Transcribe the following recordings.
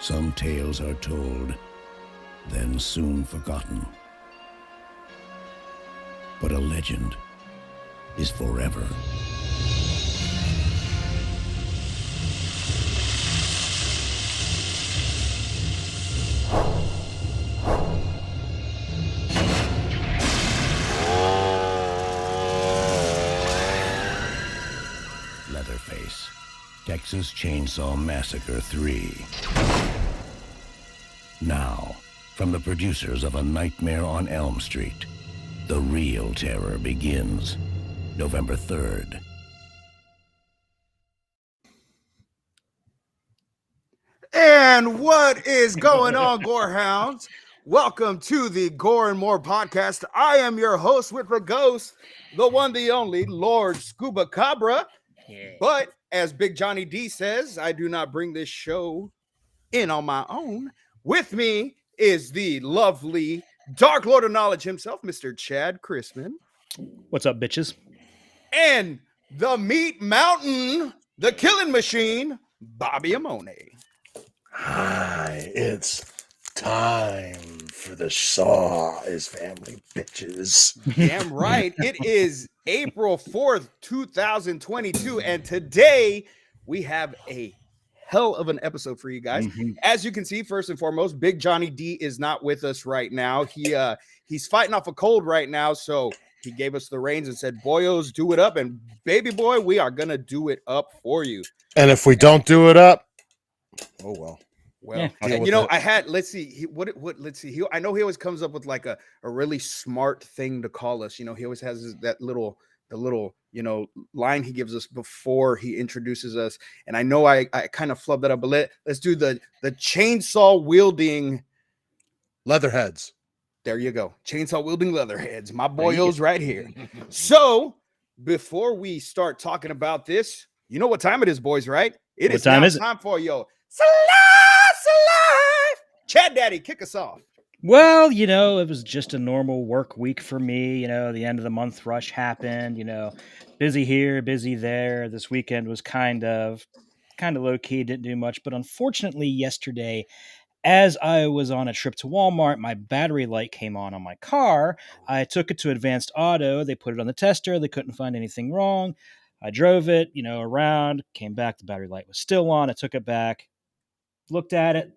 Some tales are told, then soon forgotten. But a legend is forever. Leatherface, Texas Chainsaw Massacre 3. Now, from the producers of A Nightmare on Elm Street, the real terror begins November 3rd. And what is going on, Gorehounds? Welcome to the Gore and More podcast. I am your host with the ghost, the one, the only, Lord Scuba Cabra. Yeah. But as Big Johnny D says, I do not bring this show in on my own. With me is the lovely Dark Lord of Knowledge himself, Mr. Chad Chrisman. What's up, bitches? And the Meat Mountain, the Killing Machine, Bobby Amone. Hi, it's time for the Saw is family, bitches. Damn right. It is April 4th, 2022. And today we have a hell of an episode for you guys. As you can see, first and foremost, Big Johnny D is not with us right now. He's fighting off a cold right now. So he gave us the reins and said, boyos, do it up. And baby boy, we are going to do it up for you. And if we don't do it up, oh well. Well, Yeah. you know, let's see, let's see. I know he always comes up with like a really smart thing to call us. You know, he always has the little, you know, line he gives us before he introduces us. And I know I kind of flubbed that up, but let's do the chainsaw wielding Leatherheads. There you go. Chainsaw wielding leatherheads. My boyos right here. So before we start talking about this, you know what time it is, boys, right? It is time for your Slice of Life. Chad Daddy, kick us off. Well, you know, it was just a normal work week for me. You know, the end of the month rush happened, you know, busy here, busy there. This weekend was kind of low key, didn't do much. But unfortunately, yesterday, as I was on a trip to Walmart, my battery light came on my car. I took it to Advanced Auto. They put it on the tester. They couldn't find anything wrong. I drove it, you know, around, came back. The battery light was still on. I took it back, looked at it.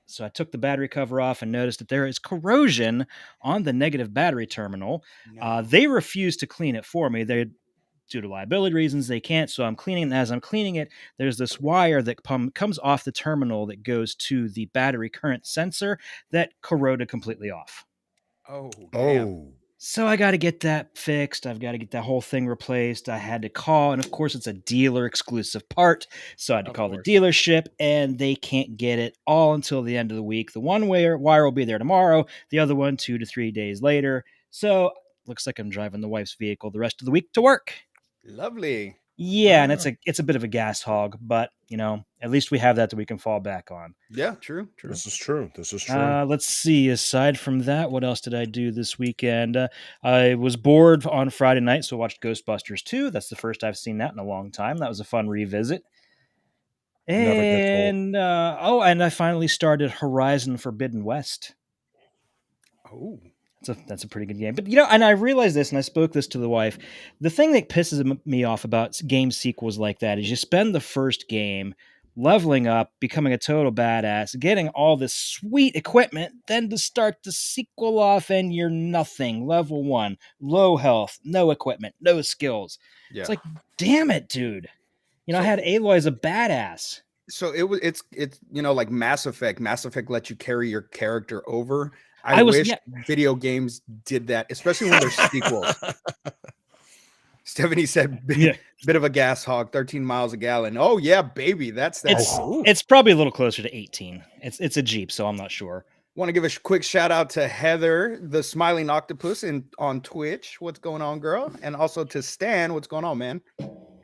So I took the battery cover off and noticed that there is corrosion on the negative battery terminal. No. They refused to clean it for me. Due to liability reasons, they can't. So I'm cleaning it. And as I'm cleaning it, there's this wire that comes off the terminal that goes to the battery current sensor that corroded completely off. Oh, damn. So I got to get that fixed. I've got to get that whole thing replaced. I had to call, and of course it's a dealer exclusive part. So I had to call the dealership, and they can't get it all until the end of the week. The one wire will be there tomorrow. The other one 2 to 3 days later. So looks like I'm driving the wife's vehicle the rest of the week to work. Lovely. Yeah, and it's a bit of a gas hog, but you know, at least we have that we can fall back on. Yeah, true. This is true. Let's see. Aside from that, what else did I do this weekend? I was bored on Friday night, so I watched Ghostbusters 2. That's the first I've seen that in a long time. That was a fun revisit. And and I finally started Horizon Forbidden West. Oh. That's a pretty good game. But, you know, and I realized this, and I spoke this to the wife. The thing that pisses me off about game sequels like that is you spend the first game leveling up, becoming a total badass, getting all this sweet equipment, then to start the sequel off and you're nothing. Level 1, low health, no equipment, no skills. Yeah. It's like, damn it, dude. You know, I had Aloy as a badass. So it's you know, like Mass Effect. Mass Effect lets you carry your character over. I wish video games did that, especially when they're sequels. Stephanie said, bit of a gas hog, 13 miles a gallon. Oh, yeah, baby. It's probably a little closer to 18. It's a Jeep, so I'm not sure. Want to give a quick shout out to Heather, the Smiling Octopus, on Twitch. What's going on, girl? And also to Stan. What's going on, man?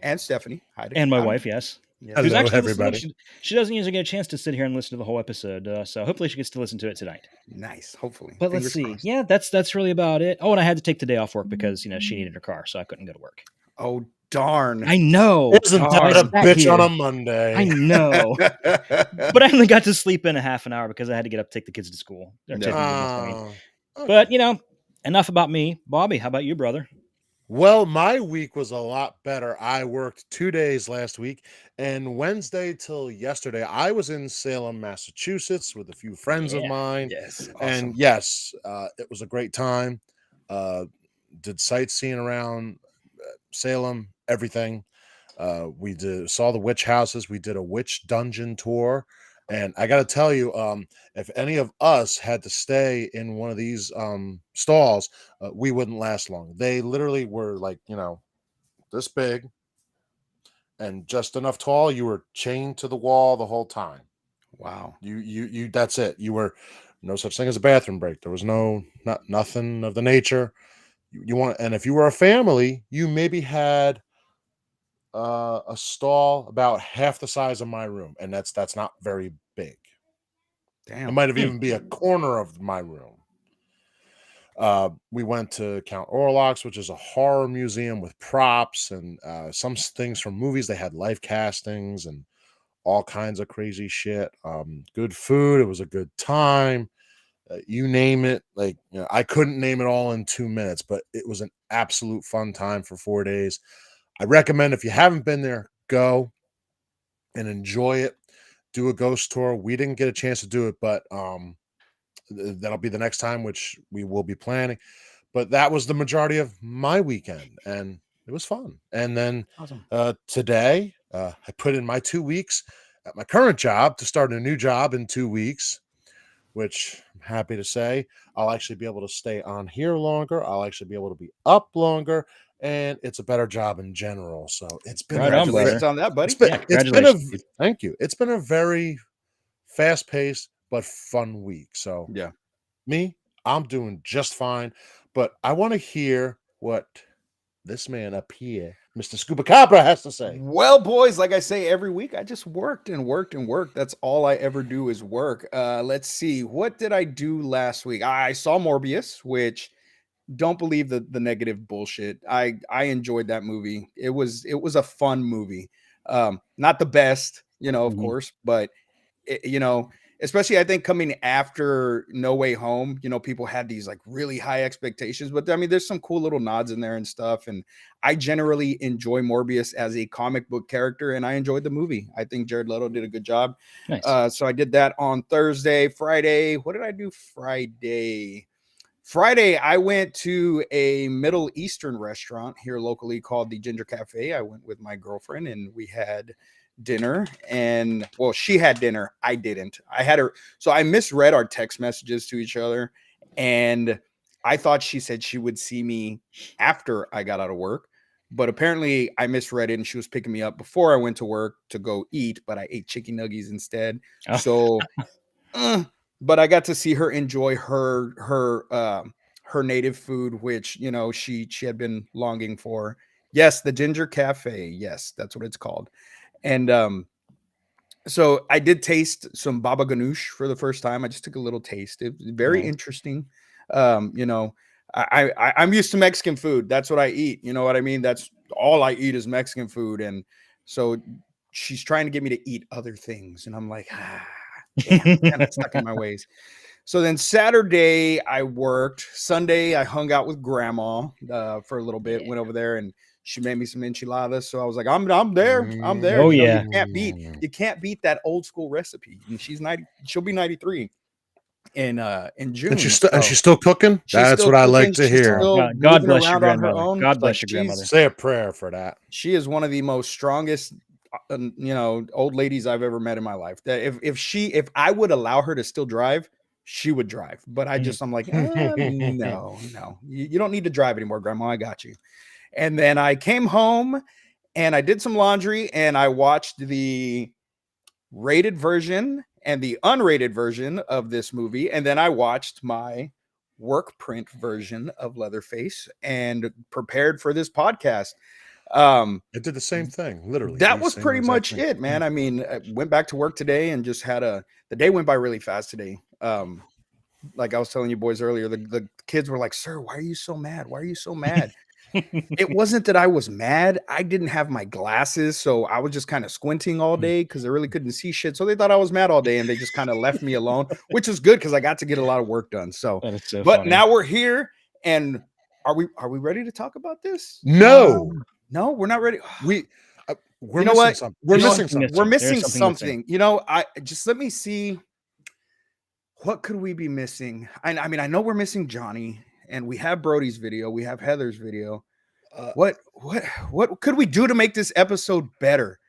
And Stephanie. Hi. And my wife, yes. Yeah. Hello, everybody. She doesn't usually get a chance to sit here and listen to the whole episode, so hopefully she gets to listen to it tonight. Nice, hopefully. But let's see. Yeah, that's really about it. Oh, and I had to take the day off work because, you know, she needed her car, so I couldn't go to work. Oh, darn. I know. Isn't that I a sat bitch on here. a Monday? I know. But I only got to sleep in a half an hour because I had to get up, take the kids to school. Or take them to business, I mean. Okay. But, enough about me. Bobby, how about you, brother? Well, my week was a lot better. I worked 2 days last week, and Wednesday till yesterday, I was in Salem, Massachusetts with a few friends of Yeah. mine. Yes. And Awesome. yes, it was a great time. Uh, did sightseeing around Salem, everything. We saw the witch houses. We did a witch dungeon tour, and I got to tell you, if any of us had to stay in one of these stalls, we wouldn't last long. They literally were like, this big and just enough tall. You were chained to the wall the whole time. Wow. You. That's it. You were no such thing as a bathroom break. There was nothing of the nature. You want, and if you were a family, you maybe had a stall about half the size of my room, and that's not very big. It Damn. might have even be a corner of my room. We went to Count Orlok's, which is a horror museum with props and some things from movies. They had live castings and all kinds of crazy shit. Good food. It was a good time. You name it. Like, I couldn't name it all in 2 minutes, but it was an absolute fun time for 4 days. I recommend, if you haven't been there, go and enjoy it. Do a ghost tour. We didn't get a chance to do it, but that'll be the next time, which we will be planning. But that was the majority of my weekend, and it was fun. And then Awesome. today, I put in my 2 weeks at my current job to start a new job in 2 weeks, which I'm happy to say I'll actually be able to stay on here longer. I'll actually be able to be up longer, and it's a better job in general. So it's been Right on, brother. Congratulations on that, buddy. Yeah, congratulations, dude. thank you. It's been a very fast-paced but fun week. So Yeah. I'm doing just fine. But I want to hear what this man up here, Mr. Scuba Cabra, has to say. Well, boys, like I say every week, I just worked and worked and worked. That's all I ever do is work. Let's see. What did I do last week? I saw Morbius, which don't believe the negative bullshit. I enjoyed that movie. It was a fun movie. Not the best, of Mhm. course, but especially I think coming after No Way Home, people had these like really high expectations, but I mean, there's some cool little nods in there and stuff. And I generally enjoy Morbius as a comic book character, and I enjoyed the movie. I think Jared Leto did a good job. Nice. So I did that on Thursday. Friday, what did I do Friday? Friday, I went to a Middle Eastern restaurant here locally called the Ginger Cafe. I went with my girlfriend and we had dinner. And well, she had dinner. I didn't. I had her. So I misread our text messages to each other. And I thought she said she would see me after I got out of work. But apparently I misread it and she was picking me up before I went to work to go eat. But I ate chicken nuggets instead. Oh. So but I got to see her enjoy her native food, which she had been longing for. Yes, the Ginger Cafe. Yes, that's what it's called. And so I did taste some baba ganoush for the first time. I just took a little taste. It was very Nice. interesting. I'm used to Mexican food. That's what I eat. You know what I mean? That's all I eat is Mexican food. And so she's trying to get me to eat other things, and I'm like, damn, kind of stuck in my ways. So then Saturday I worked. Sunday I hung out with grandma for a little bit. Yeah. Went over there and she made me some enchiladas. So I was like, I'm there. I'm there. Oh, You yeah. you can't beat that old school recipe. And she's 90. She'll be 93 in June. And she's So still cooking. she's That's still what I like cooking. to She's hear. still God moving bless your around on her grandmother. own. God bless Like your grandmother. Say a prayer for that. she is one of the most strongest old ladies I've ever met in my life. That if I would allow her to still drive, she would drive. But I'm like, no, you don't need to drive anymore, grandma. I got you. And then I came home and I did some laundry and I watched the rated version and the unrated version of this movie. And then I watched my work print version of Leatherface and prepared for this podcast. It did the same thing, literally. That the was same pretty exact much thing. it, man. I mean, I went back to work today and just had the day went by really fast today. Like I was telling you boys earlier, the kids were like, "Sir, why are you so mad? Why are you so mad?" it wasn't that I was mad. I didn't have my glasses, so I was just kind of squinting all day because I really couldn't see shit. So they thought I was mad all day, and they just kind of left me alone, which is good because I got to get a lot of work done. So, That is so but funny. now we're here, and are we ready to talk about this? No, No, we're not ready. we're You know missing what? something. You We're know missing what? something. We're There's missing something something. missing. You know, I just let me see. What could we be missing? I mean, I know we're missing Johnny, and we have Brody's video, we have Heather's video. What could we do to make this episode better?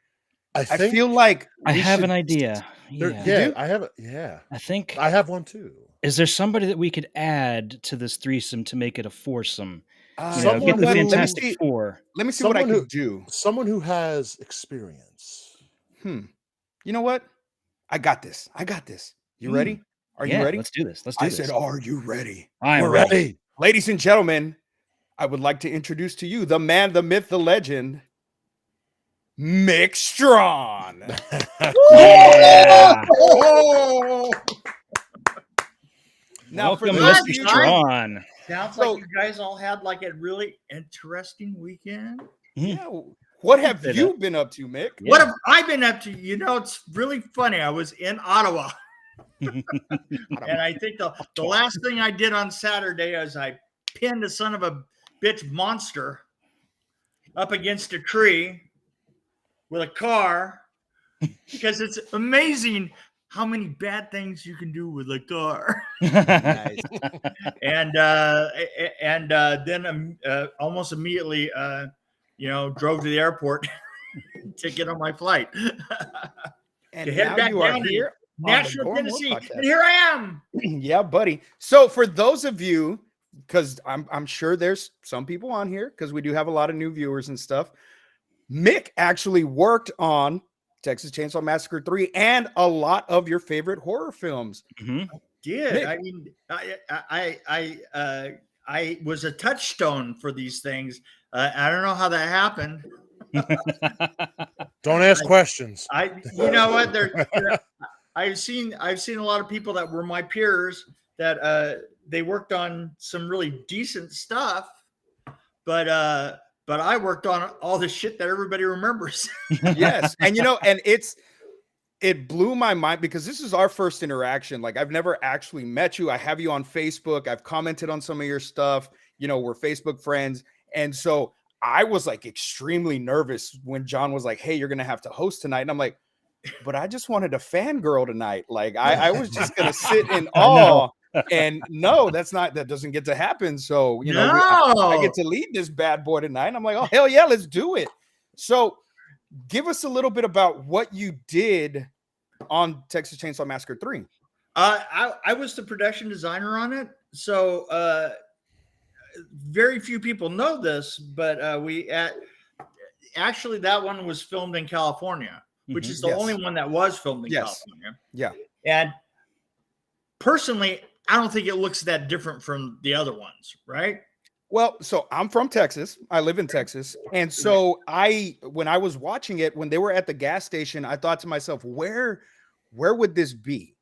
I I think feel like I we have should- an idea. there- Yeah. yeah, do? I have it. Yeah, I think, I have one too. is there somebody that we could add to this threesome to make it a foursome? You know, Someone get the who- Fantastic Four. Let me see what I Someone could do. Someone who has experience. You know what? I got this. You ready? Are Yeah, you ready? let's do this. Let's do I this. said, are you ready? I'm We're ready. ready. Ladies and gentlemen, I would like to introduce to you the man, the myth, the legend, Mick Strawn. Yeah. Now, for Welcome, those Mr. of you- Strawn. Sounds So- like you guys all had like a really interesting weekend. Yeah, what have Say you been up to, Mick? Yeah. What have I been up to? You know, it's really funny. I was in Ottawa, and I think the last thing I did on Saturday is I pinned a son of a bitch monster up against a tree with a car because it's amazing how many bad things you can do with a car. Nice. And then almost immediately, drove to the airport to get on my flight. And To head now back you are down to here on the Nashville, Gore Tennessee, More Podcast. and here I am. Yeah, buddy. So for those of you, because I'm sure there's some people on here because we do have a lot of new viewers and stuff. Mick actually worked on Texas Chainsaw Massacre 3 and a lot of your favorite horror films. Mhm. Did Nick. I mean I was a touchstone for these things. I don't know how that happened. Don't ask questions. You know what? I've seen a lot of people that were my peers that they worked on some really decent stuff, but I worked on all the shit that everybody remembers. Yes. And and it blew my mind because this is our first interaction. Like, I've never actually met you. I have you on Facebook. I've commented on some of your stuff. We're Facebook friends. And so I was like extremely nervous when John was like, hey, you're going to have to host tonight. And I'm like, but I just wanted a fangirl tonight. Like, I was just going to sit in awe. And no, that doesn't get to happen. So, I get to lead this bad boy tonight. And I'm like, oh, hell yeah, let's do it. So give us a little bit about what you did on Texas Chainsaw Massacre 3. I was the production designer on it. So very few people know this, but actually that one was filmed in California, which is the Yes. only one that was filmed in Yes. California. Yeah. And personally, I don't think it looks that different from the other ones, right? Well, so I'm from Texas. I live in Texas. And so when I was watching it, when they were at the gas station, I thought to myself, where would this be?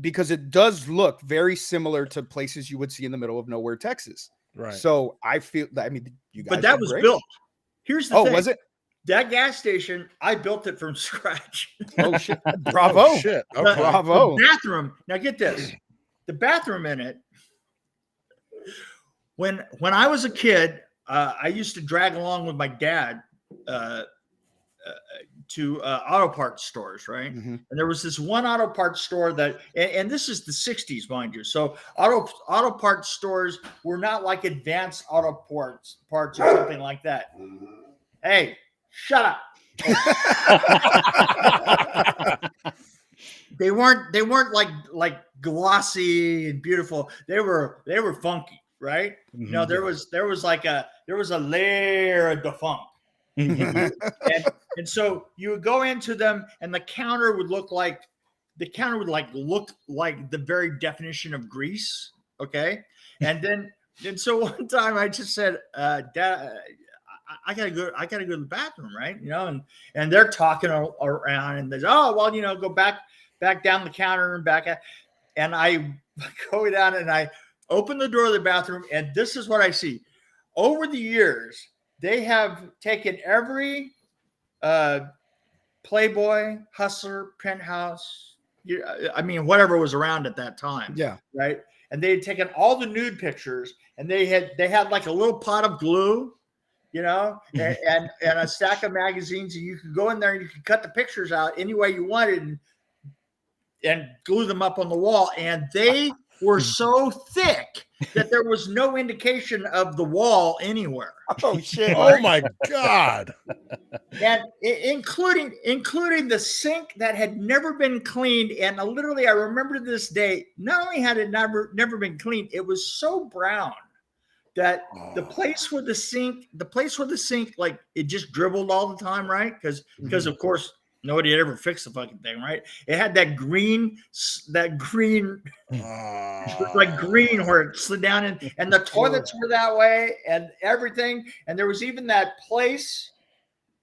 Because it does look very similar to places you would see in the middle of nowhere, Texas. Right. So I feel that, you guys But that did was great. built. Here's the thing. Was it? That gas station, I built it from scratch. Oh, shit. Bravo. Oh, shit. The- Okay. Bravo. The bathroom. Now get this. The bathroom in it. When I was a kid, I used to drag along with my dad to auto parts stores, right? Mhm. And there was this one auto parts store that, and this is the 60s, mind you. So auto parts stores were not like advanced auto parts or something like that. Hey, shut up. They weren't like glossy and beautiful. They were funky, right? You know, there was a layer of the funk. And so you would go into them and the counter would look like the very definition of grease. Okay. And so one time I just said, Dad, I gotta go to the bathroom, right? And they're talking around and they say, oh, well, go back down the counter and and I go down and I open the door of the bathroom and this is what I see. over the years, they have taken every Playboy, Hustler, Penthouse, I mean, whatever was around at that time. Yeah. Right. And they had taken all the nude pictures, and they had like a little pot of glue, you know, and a stack of magazines, and you could go in there and you could cut the pictures out any way you wanted and glue them up on the wall. And they were so thick that there was no indication of the wall anywhere. Oh shit! Oh my God! And including the sink that had never been cleaned. And literally, I remember this day. Not only had it never been cleaned, it was so brown that the place where the sink, like it just dribbled all the time, right? Because of course nobody had ever fixed the fucking thing, right? It had that green, like green where it slid down in, and the toilets were that way and everything. And there was even that place,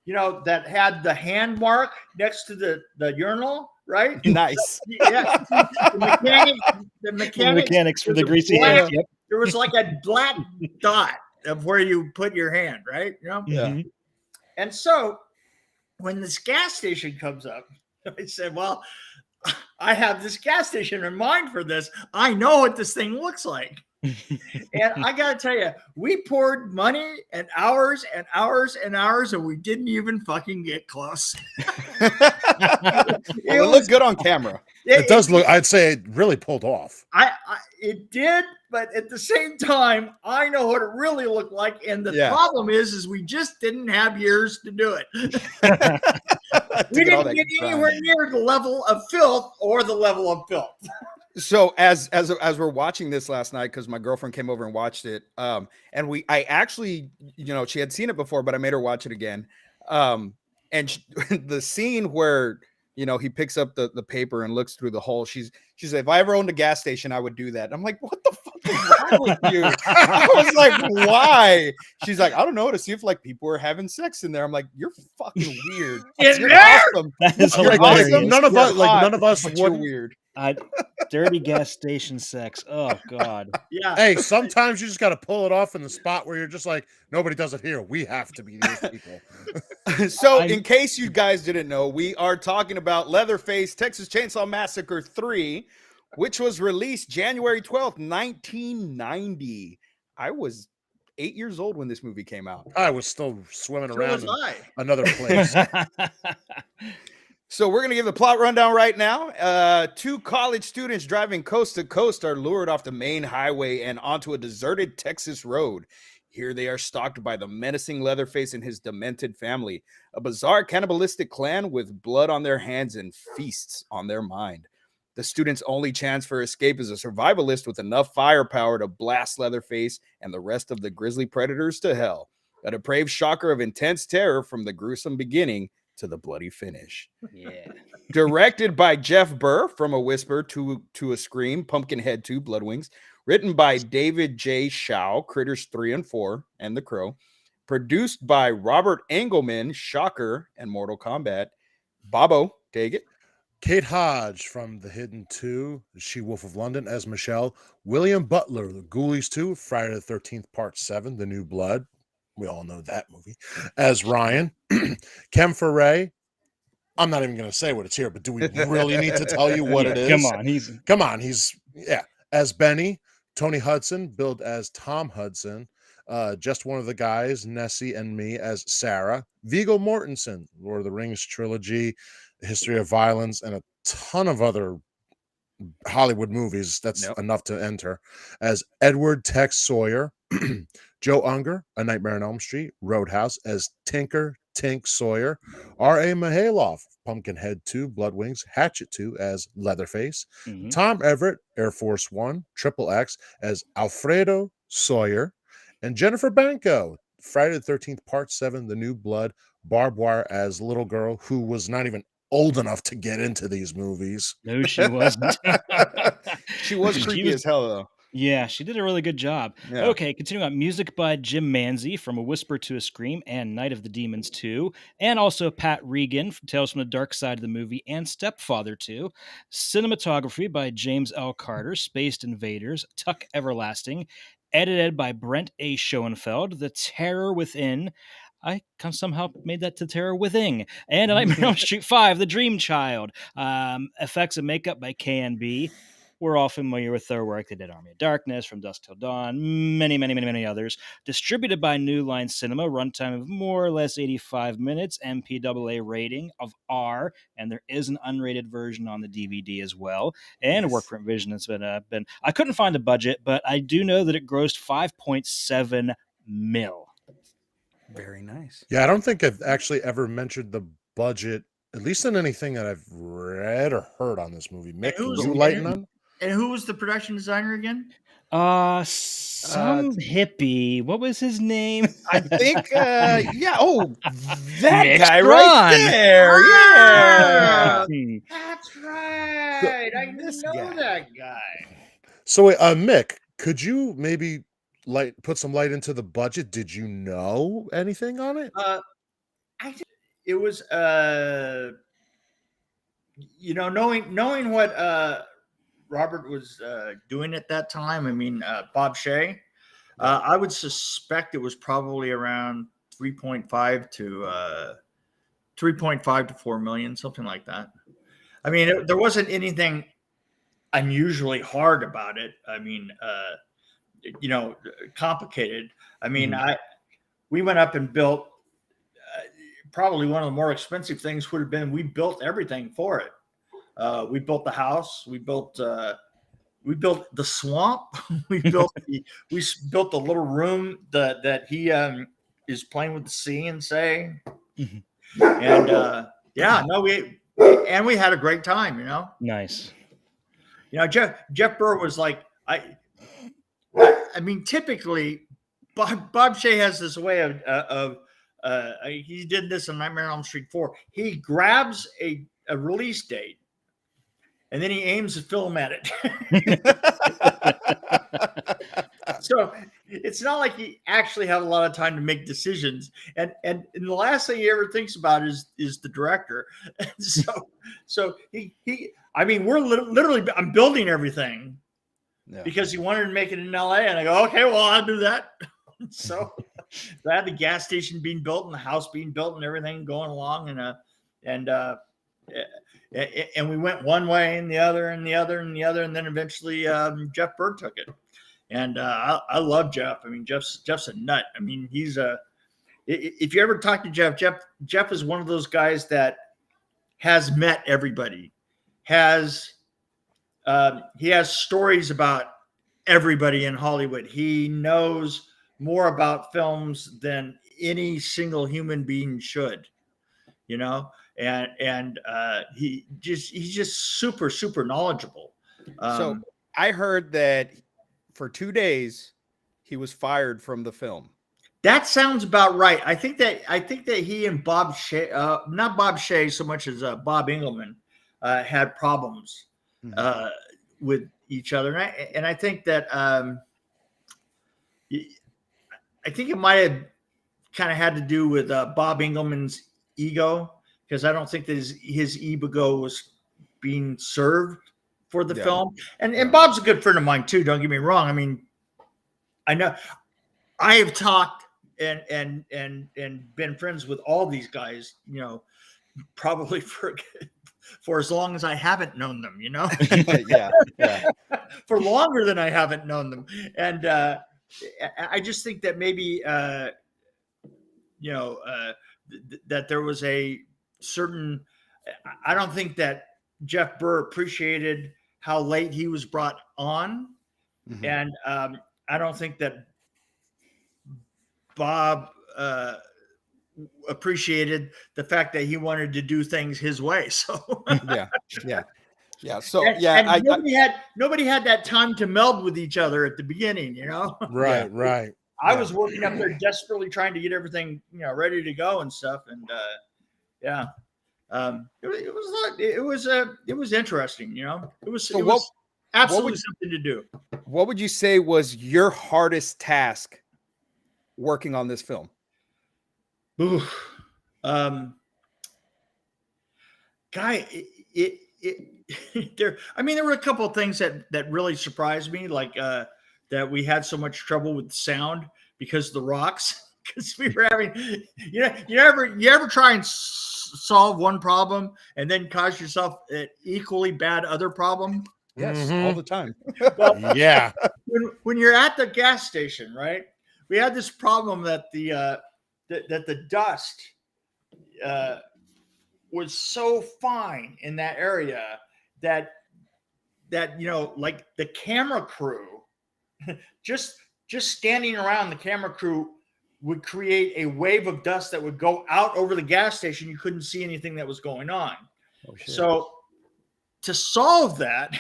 you know, that had the hand mark next to the urinal, right? Nice. Yeah. The mechanics for the greasy hands. Yep. There was like a black dot of where you put your hand, right? You know? Yeah. And so when this gas station comes up, I said, well, I have this gas station in mind for this. I know what this thing looks like. And I got to tell you, we poured money and hours and hours and hours, and we didn't even fucking get close. It looked good on camera. It does look, I'd say it really pulled off. It did, but at the same time, I know what it really looked like. And the problem is we just didn't have years to do it. We didn't get anywhere near the level of filth or the level of filth. So as we're watching this last night, because my girlfriend came over and watched it, and I actually, you know, she had seen it before, but I made her watch it again. And the scene where, you know, he picks up the paper and looks through the hole. She's like, if I ever owned a gas station, I would do that. I'm like, what the fuck is wrong with you? I was like, why? She's like, I don't know, to see if like people were having sex in there. I'm like, you're fucking weird. You're awesome. That is You're hilarious. awesome. None of us but would. you're weird. Dirty gas station sex. Oh God. Yeah. Hey, sometimes you just got to pull it off in the spot where you're just like, nobody does it here. We have to be these people. So, in case you guys didn't know, we are talking about Leatherface, Texas Chainsaw Massacre 3, which was released January 12th, 1990. I was 8 years old when this movie came out. I was still swimming So around was in I. another place. So we're going to give the plot rundown right now. Two college students driving coast to coast are lured off the main highway and onto a deserted Texas road. Here they are stalked by the menacing Leatherface and his demented family, a bizarre cannibalistic clan with blood on their hands and feasts on their mind. The students' only chance for escape is a survivalist with enough firepower to blast Leatherface and the rest of the grisly predators to hell. A depraved shocker of intense terror from the gruesome beginning to the bloody finish. Yeah. Directed by Jeff Burr, From a Whisper to a Scream, Pumpkinhead 2, Blood Wings. Written by David J. Shaw, Critters 3 and 4, and The Crow. Produced by Robert Engelman, Shocker, and Mortal Kombat. Bobo, take it. Kate Hodge from The Hidden 2, The She-Wolf of London as Michelle. William Butler, The Ghoulies 2, Friday the 13th, Part 7, The New Blood. We all know that movie. As Ryan. Kem Foray. I'm not even going to say what it's here, but do we really need to tell you what it is? Come on. He's as Benny. Tony Hudson, billed as Tom Hudson. Just One of the Guys, Nessie and Me as Sarah. Viggo Mortensen, Lord of the Rings trilogy, History of Violence, and a ton of other Hollywood movies. That's enough to enter. As Edward Tex Sawyer. Joe Unger, A Nightmare on Elm Street, Roadhouse as Tinker Tink Sawyer. R.A. Mihailoff, Pumpkinhead 2, Blood Wings, Hatchet 2 as Leatherface. Mhm. Tom Everett, Air Force One, Triple X as Alfredo Sawyer. And Jennifer Banco, Friday the 13th, Part 7, The New Blood, Barbed Wire as Little Girl, who was not even old enough to get into these movies. No, she wasn't. She was creepy as hell, though. Yeah, she did a really good job. Yeah. Okay, continuing on. Music by Jim Manzi, From a Whisper to a Scream, and Night of the Demons 2. And also Pat Regan, from Tales from the Dark Side of the Movie, and Stepfather 2. Cinematography by James L. Carter, Spaced Invaders, Tuck Everlasting, edited by Brent A. Schoenfeld. The Terror Within. I somehow made that to Terror Within. And Nightmare on Elm Street 5, The Dream Child. Effects and makeup by K&B. We're all familiar with their work. They did Army of Darkness, From Dusk Till Dawn, many others. Distributed by New Line Cinema, runtime of more or less 85 minutes, MPAA rating of R, and there is an unrated version on the DVD as well. And work print vision has been I couldn't find a budget, but I do know that it grossed 5.7 mil. Very nice. Yeah, I don't think I've actually ever mentioned the budget, at least in anything that I've read or heard on this movie. Mick, can you lighten on? And who was the production designer again? Some hippie. What was his name? I think, yeah. Oh, that Nick guy Strawn. right there. Yeah. That's right. I know that guy. So, Mick, could you maybe put some light into the budget? Did you know anything on it? It was, knowing what Robert was doing at that time. I mean, Bob Shea. I would suspect it was probably around 3.5 to 4 million, something like that. I mean, there wasn't anything unusually hard about it. I mean, complicated. I mean, we went up and built. Probably one of the more expensive things would have been we built everything for it. We built the house. We built the swamp. we built the little room that he is playing with the sea and say. And we had a great time. Nice. Jeff Burr was like I mean, typically Bob Shea has this way of he did this in Nightmare on Elm Street 4. He grabs a release date and then he aims a film at it. So it's not like he actually had a lot of time to make decisions. And the last thing he ever thinks about is the director. And so he I mean, we're literally I'm building everything because he wanted to make it in LA. And I go, okay, well, I'll do that. So I had the gas station being built and the house being built and everything going along, and we went one way and the other and the other and the other, and then eventually Jeff Burr took it, and I love Jeff. I mean, Jeff's a nut. I mean, he's if you ever talk to Jeff is one of those guys that has met everybody, he has stories about everybody in Hollywood. He knows more about films than any single human being should, and he's just super, super knowledgeable. So I heard that for 2 days he was fired from the film. That sounds about right. I think that he and Bob Shea, not Bob Shea so much as Bob Engelman, had problems with each other, and I think that I think it might have kind of had to do with Bob Engelman's ego, because I don't think that his ego was being served for the film. And Bob's a good friend of mine too. Don't get me wrong. I mean, I know I have talked and been friends with all these guys, probably for as long as I haven't known them, yeah. For longer than I haven't known them. And I just think that maybe, that there was a certain, I don't think that Jeff Burr appreciated how late he was brought on. And I don't think that Bob appreciated the fact that he wanted to do things his way. So yeah. So nobody had that time to meld with each other at the beginning, Right. I was working up there desperately trying to get everything, ready to go and stuff. And it was interesting, it was absolutely something to do. What would you say was your hardest task working on this film? There were a couple of things that really surprised me. Like that we had so much trouble with sound because of the rocks. Because we were having, you ever try and solve one problem and then cause yourself an equally bad other problem? Yes, all the time. Well, Yeah. when you're at the gas station, right? We had this problem that the dust was so fine in that area that like the camera crew, just standing around the camera crew would create a wave of dust that would go out over the gas station. You couldn't see anything that was going on. Oh, shit. So to solve that,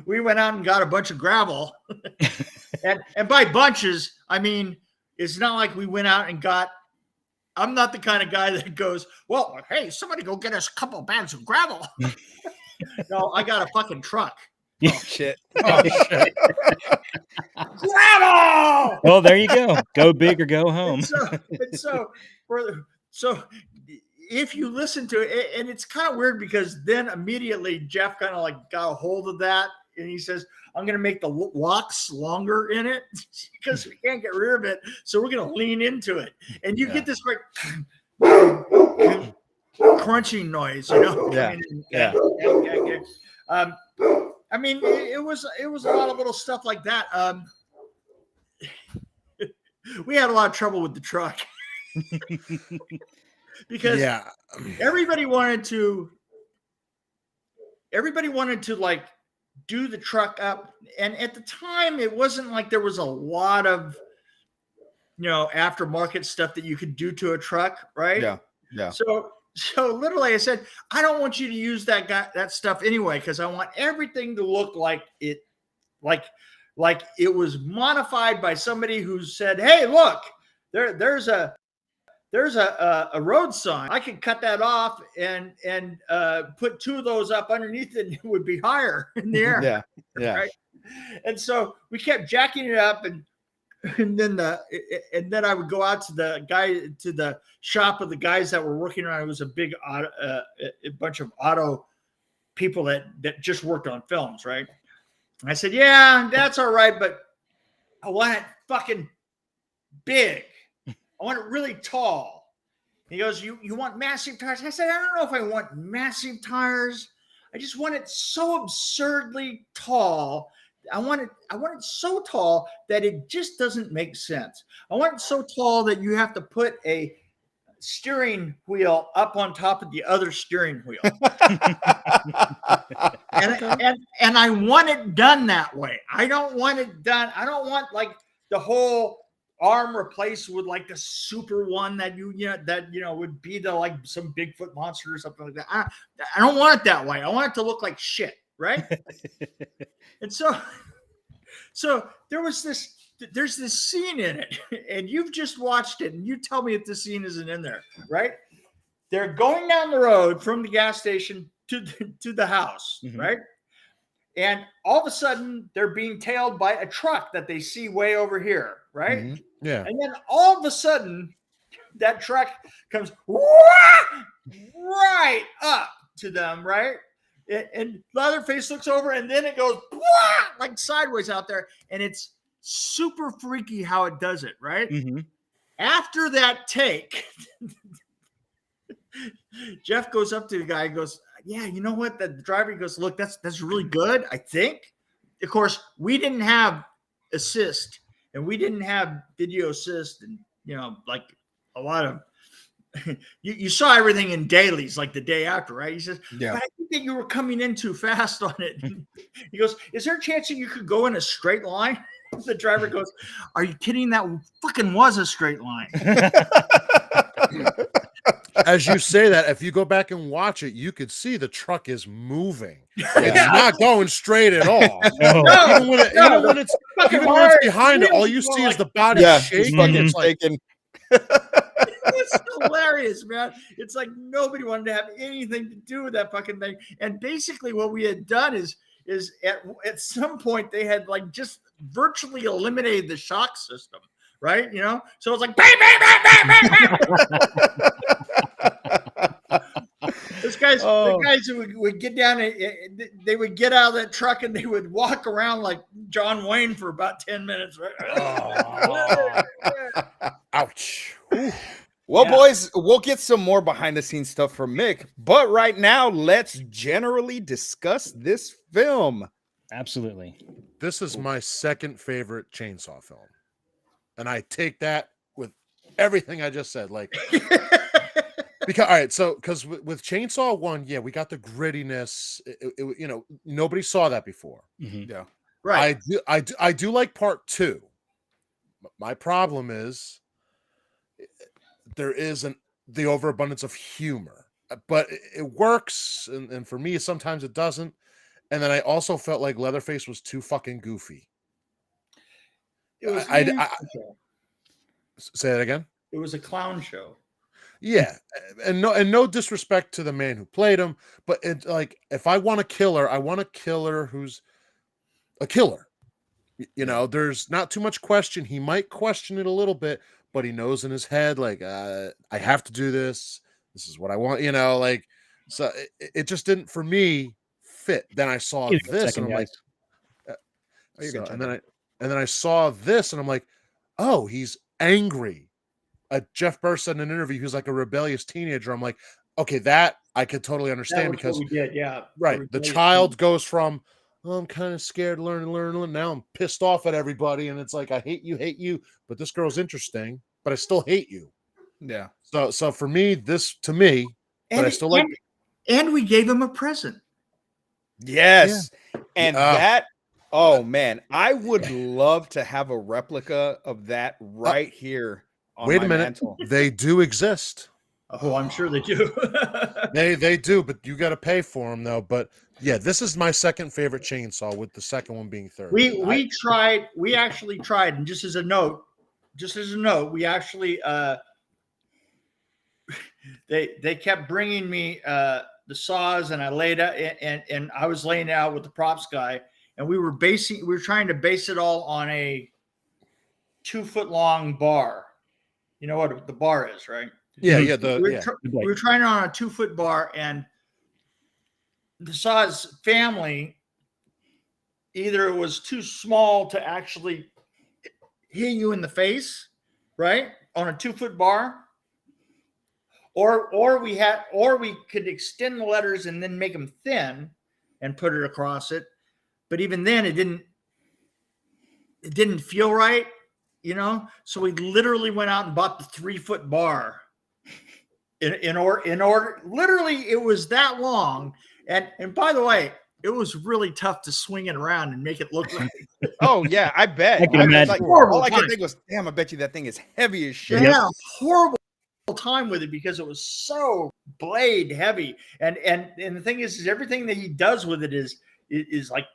we went out and got a bunch of gravel. and by bunches, I mean, it's not like we went out and got, I'm not the kind of guy that goes, well, hey, somebody go get us a couple of bags of gravel. No, I got a fucking truck. Oh, shit. Oh, shit. Gravel! Well, there you go. Go big or go home. So if you listen to it, and it's kind of weird because then immediately Jeff kind of like got a hold of that and he says, I'm going to make the locks longer in it because we can't get rid of it. So we're going to lean into it. And you get this like crunching noise, Yeah. I mean, it was a lot of little stuff like that. We had a lot of trouble with the truck because everybody wanted to like do the truck up. And at the time, it wasn't like there was a lot of, aftermarket stuff that you could do to a truck. Right. Yeah. Yeah. So literally I said, I don't want you to use that stuff anyway, because I want everything to look like it was modified by somebody who said, hey, look, there's a road sign. I can cut that off and put two of those up underneath it, and it would be higher in the air. Yeah. Yeah. Right? And so we kept jacking it up, and then I would go out to the shop of the guys that were working on it. It was a big a bunch of auto people that just worked on films, right? And I said, yeah, that's all right, but I want it fucking big. I want it really tall. He goes, you want massive tires? I said, I don't know if I want massive tires. I just want it so absurdly tall. I want it so tall that it just doesn't make sense. I want it so tall that you have to put a steering wheel up on top of the other steering wheel. and I want it done that way. I don't want it done. I don't want like the whole arm replaced with like the super one that would be the like some Bigfoot monster or something like that. I don't want it that way. I want it to look like shit, right? And so there's this scene in it, and you've just watched it, and you tell me if the scene isn't in there, right? They're going down the road from the gas station to the house, mm-hmm. right? And all of a sudden, they're being tailed by a truck that they see way over here, right? Mm-hmm. Yeah. And then all of a sudden, that truck comes right up to them, right? And Leatherface looks over, and then it goes like sideways out there, and it's super freaky how it does it, right? Mm-hmm. After that take, Jeff goes up to the guy and goes, yeah, you know what? The driver goes, look, that's really good, I think. Of course, we didn't have assist, and we didn't have video assist, and like a lot of you saw everything in dailies like the day after, right? He says, yeah. But I think that you were coming in too fast on it. He goes, is there a chance that you could go in a straight line? The driver goes, are you kidding? That fucking was a straight line. As you say that, if you go back and watch it, you could see the truck is moving. Yeah. It's not going straight at all. Even when it's behind it, all you see is the body shaking. It's shaking. It's hilarious, man. It's like nobody wanted to have anything to do with that fucking thing. And basically what we had done is at some point they had like just virtually eliminated the shock system, right? So it's like bang, bang, bang, bang, bang, bang. The guys who would get down, they would get out of that truck and they would walk around like John Wayne for about 10 minutes. Oh. Ouch. Ooh. Well, boys, we'll get some more behind the scenes stuff from Mick, but right now, let's generally discuss this film. Absolutely. This is my second favorite Chainsaw film. And I take that with everything I just said. Like, because with Chainsaw 1, yeah, we got the grittiness. You know, nobody saw that before. Mm-hmm. Yeah. Right. I do like part 2. My problem is there isn't the overabundance of humor, but it works, and for me sometimes it doesn't. And then I also felt like Leatherface was too fucking goofy. It was Say that again. It was a clown show. Yeah, and no disrespect to the man who played him, but it's like, if I want a killer, I want a killer who's a killer. You know, there's not too much question. He might question it a little bit, but he knows in his head, like, I have to do this. This is what I want, you know, like, so it just didn't, for me, fit. Then I saw this and I'm like, and then I saw this and I'm like, oh, he's angry. Jeff Burr said in an interview, he was like a rebellious teenager. I'm like, okay, that I could totally understand, because we did, yeah. right. The child goes from, oh, I'm kind of scared, learn. Now I'm pissed off at everybody. And it's like, I hate you, but this girl's interesting, but I still hate you. Yeah. So for me, but I still like it. And we gave him a present. Yes. Yeah. And that, oh man, I would love to have a replica of that right here. Wait a minute. Mantle. They do exist. Oh, I'm sure they do. they do, but you got to pay for them though. But yeah, this is my second favorite Chainsaw, with the second one being third. We actually tried, and just as a note, we actually they kept bringing me the saws, and I laid out, and I was laying out with the props guy, and we were trying to base it all on a 2-foot long bar. You know what the bar is, right? Yeah, we were trying it on a 2-foot bar, and the Saw's family, either it was too small to actually hit you in the face, right, on a 2-foot bar, or we could extend the letters and then make them thin and put it across it. But even then, it didn't feel right. You know, so we literally went out and bought the 3-foot bar. In order, literally, it was that long. And by the way, it was really tough to swing it around and make it look like. Oh yeah, I bet. I can imagine. All I can think was, damn, I bet you that thing is heavy as shit. Yeah, horrible time with it because it was so blade heavy. And the thing is everything that he does with it is like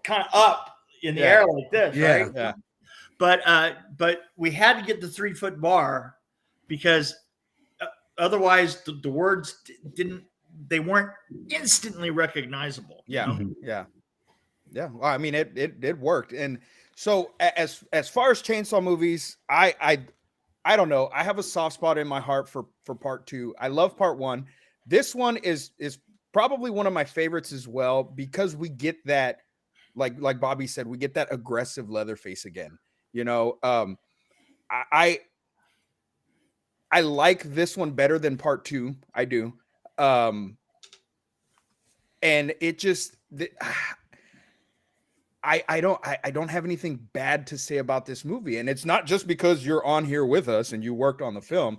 kind of up in the air like this, right? Yeah. But we had to get the 3-foot bar because otherwise the words they weren't instantly recognizable. Yeah. You know? Yeah. Well, I mean, it worked. And so as far as Chainsaw movies, I don't know. I have a soft spot in my heart for part 2. I love part 1. This one is probably one of my favorites as well, because we get that, like Bobby said, we get that aggressive Leatherface again. You know, I like this one better than part 2. I do. And it just, I don't have anything bad to say about this movie. And it's not just because you're on here with us and you worked on the film.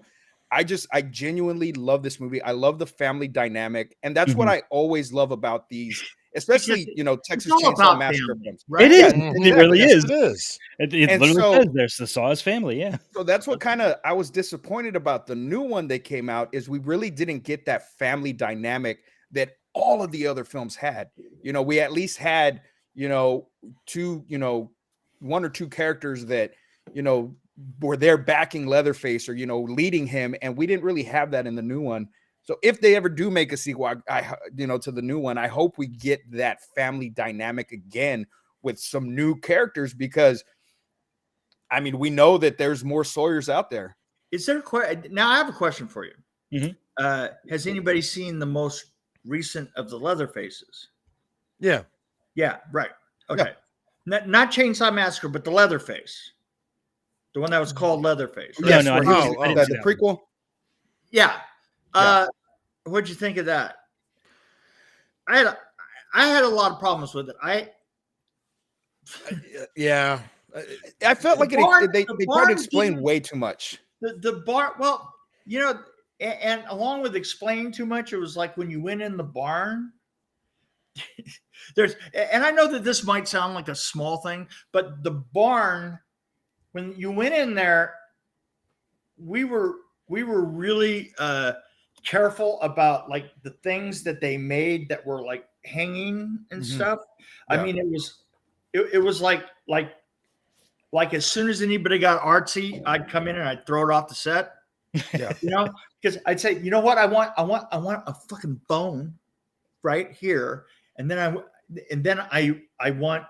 I genuinely love this movie. I love the family dynamic. And that's what I always love about these, especially, you know, Texas Chainsaw Massacre films. Right? It is. Yeah, it really yes, is. It is. It literally says there's the Saw's family. Yeah. So that's what kind of I was disappointed about the new one that came out, is we really didn't get that family dynamic that all of the other films had. You know, we at least had, you know, one or two characters that, you know, were there backing Leatherface or, you know, leading him. And we didn't really have that in the new one. So if they ever do make a sequel, I to the new one, I hope we get that family dynamic again with some new characters, because I mean, we know that there's more Sawyers out there. Is there now I have a question for you. Mm-hmm. Has anybody seen the most recent of the Leatherfaces? Yeah. Yeah. Right. Okay. Not Chainsaw Massacre, but the Leatherface, the one that was called Leatherface. Right? No, Yes, no, I where didn't, he- I didn't see the that one. prequel. Yeah. Yeah. What'd you think of that? I had a lot of problems with it. Yeah. I felt like The barn- they the tried to barn explain didn't- way too much. The barn, well, you know, and along with explaining too much, it was like when you went in the barn. And I know that this might sound like a small thing, but the barn, when you went in there, we were really careful about like the things that they made that were like hanging and stuff. Yeah. I mean, it was like as soon as anybody got artsy, I'd come in and I'd throw it off the set. Yeah. You know, because I'd say, you know what, I want a fucking bone right here, and then I want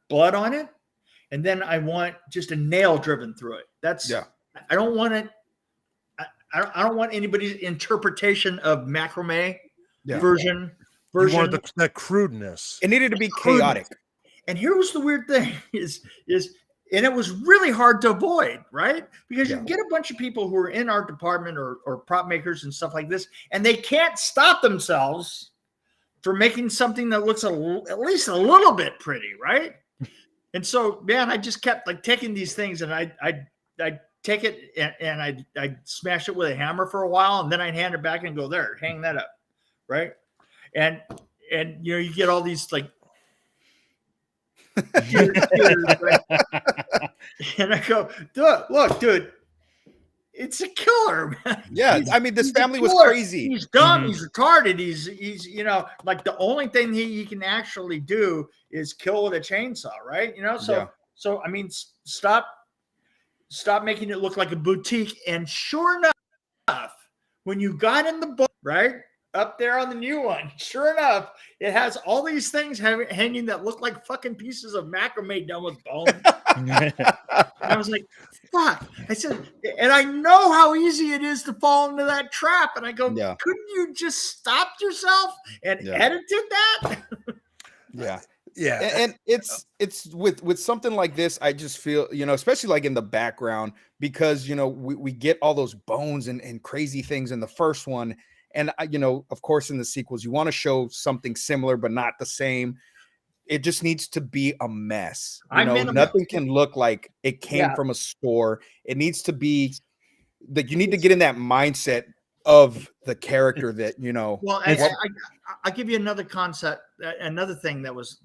blood on it, and then I want just a nail driven through it. That's I don't want it. I don't want anybody's interpretation of macrame version. You wanted that crudeness. It needed to be chaotic. And here was the weird thing is and it was really hard to avoid, right? Because you get a bunch of people who are in art department or prop makers and stuff like this, and they can't stop themselves from making something that looks at least a little bit pretty, right? And so, man, I just kept like taking these things, and I'd take it and I'd smash it with a hammer for a while, and then I'd hand it back and go, there, hang that up, right? And you know, you get all these like right? And I go, look, dude, it's a killer, man. Yeah, I mean, this family was crazy. He's dumb. He's retarded. He's you know, like the only thing he can actually do is kill with a chainsaw, right? You know, so I mean, stop making it look like a boutique. And sure enough, when you got in the book, right up there on the new one, sure enough, it has all these things hanging that look like fucking pieces of macrame done with bone. And I was like, fuck. I said, and I know how easy it is to fall into that trap. And I go, couldn't you just stop yourself and edited that? Yeah. And it's with something like this, I just feel, you know, especially like in the background, because, you know, we get all those bones and crazy things in the first one. And, you know, of course, in the sequels, you want to show something similar, but not the same. It just needs to be a mess. You know, nothing can look like it came from a store. It needs to be that you need to get in that mindset of the character that, you know. Well, I'll give you another concept. Another thing that was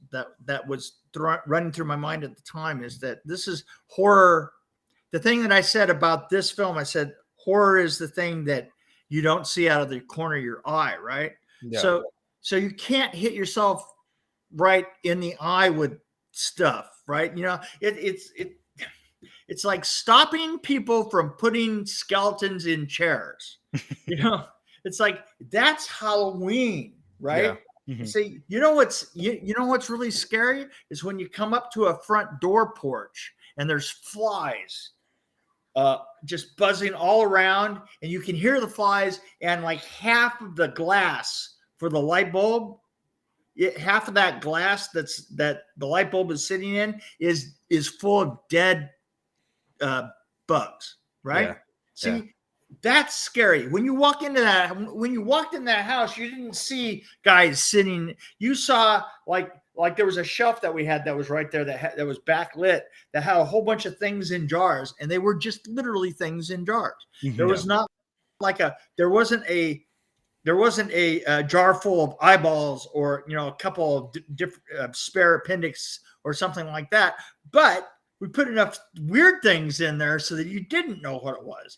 running through my mind at the time is that this is horror. The thing that I said about this film, I said horror is the thing that you don't see out of the corner of your eye, right? Yeah. So you can't hit yourself right in the eye with stuff, right? You know, it's like stopping people from putting skeletons in chairs. You know, it's like that's Halloween, right? Yeah. See, you know what's really scary is when you come up to a front door porch and there's flies just buzzing all around, and you can hear the flies, and like half of the glass for the light bulb, half of that glass that the light bulb is sitting in is full of dead bugs, right? Yeah. See, that's scary. When you walked in that house, you didn't see guys sitting. You saw like there was a shelf that we had that was right there that was backlit that had a whole bunch of things in jars, and they were just literally things in jars. There was not like there wasn't a jar full of eyeballs or, you know, a couple of different spare appendix or something like that. But we put enough weird things in there so that you didn't know what it was.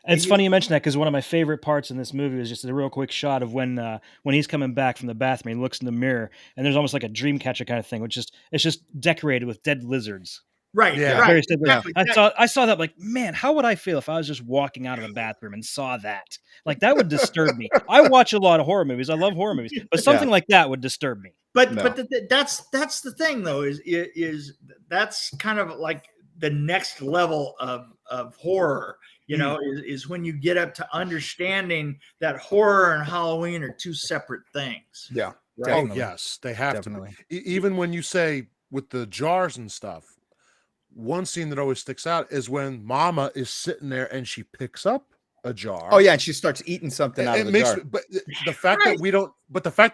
It's funny you mention that, because one of my favorite parts in this movie was just a real quick shot of when he's coming back from the bathroom, he looks in the mirror, and there's almost like a dream catcher kind of thing, which it's just decorated with dead lizards. Right. Yeah. Right. Very simple. Exactly. I saw that, like, man, how would I feel if I was just walking out of the bathroom and saw that? Like, that would disturb me. I watch a lot of horror movies. I love horror movies, but something like that would disturb me. But that's the thing though, is that's kind of like the next level of horror, you know, is when you get up to understanding that horror and Halloween are two separate things. Yeah. Right. Oh yes, they have to. Even when you say with the jars and stuff, one scene that always sticks out is when Mama is sitting there and she picks up a jar. Oh yeah, and she starts eating something out of the jar. But the fact that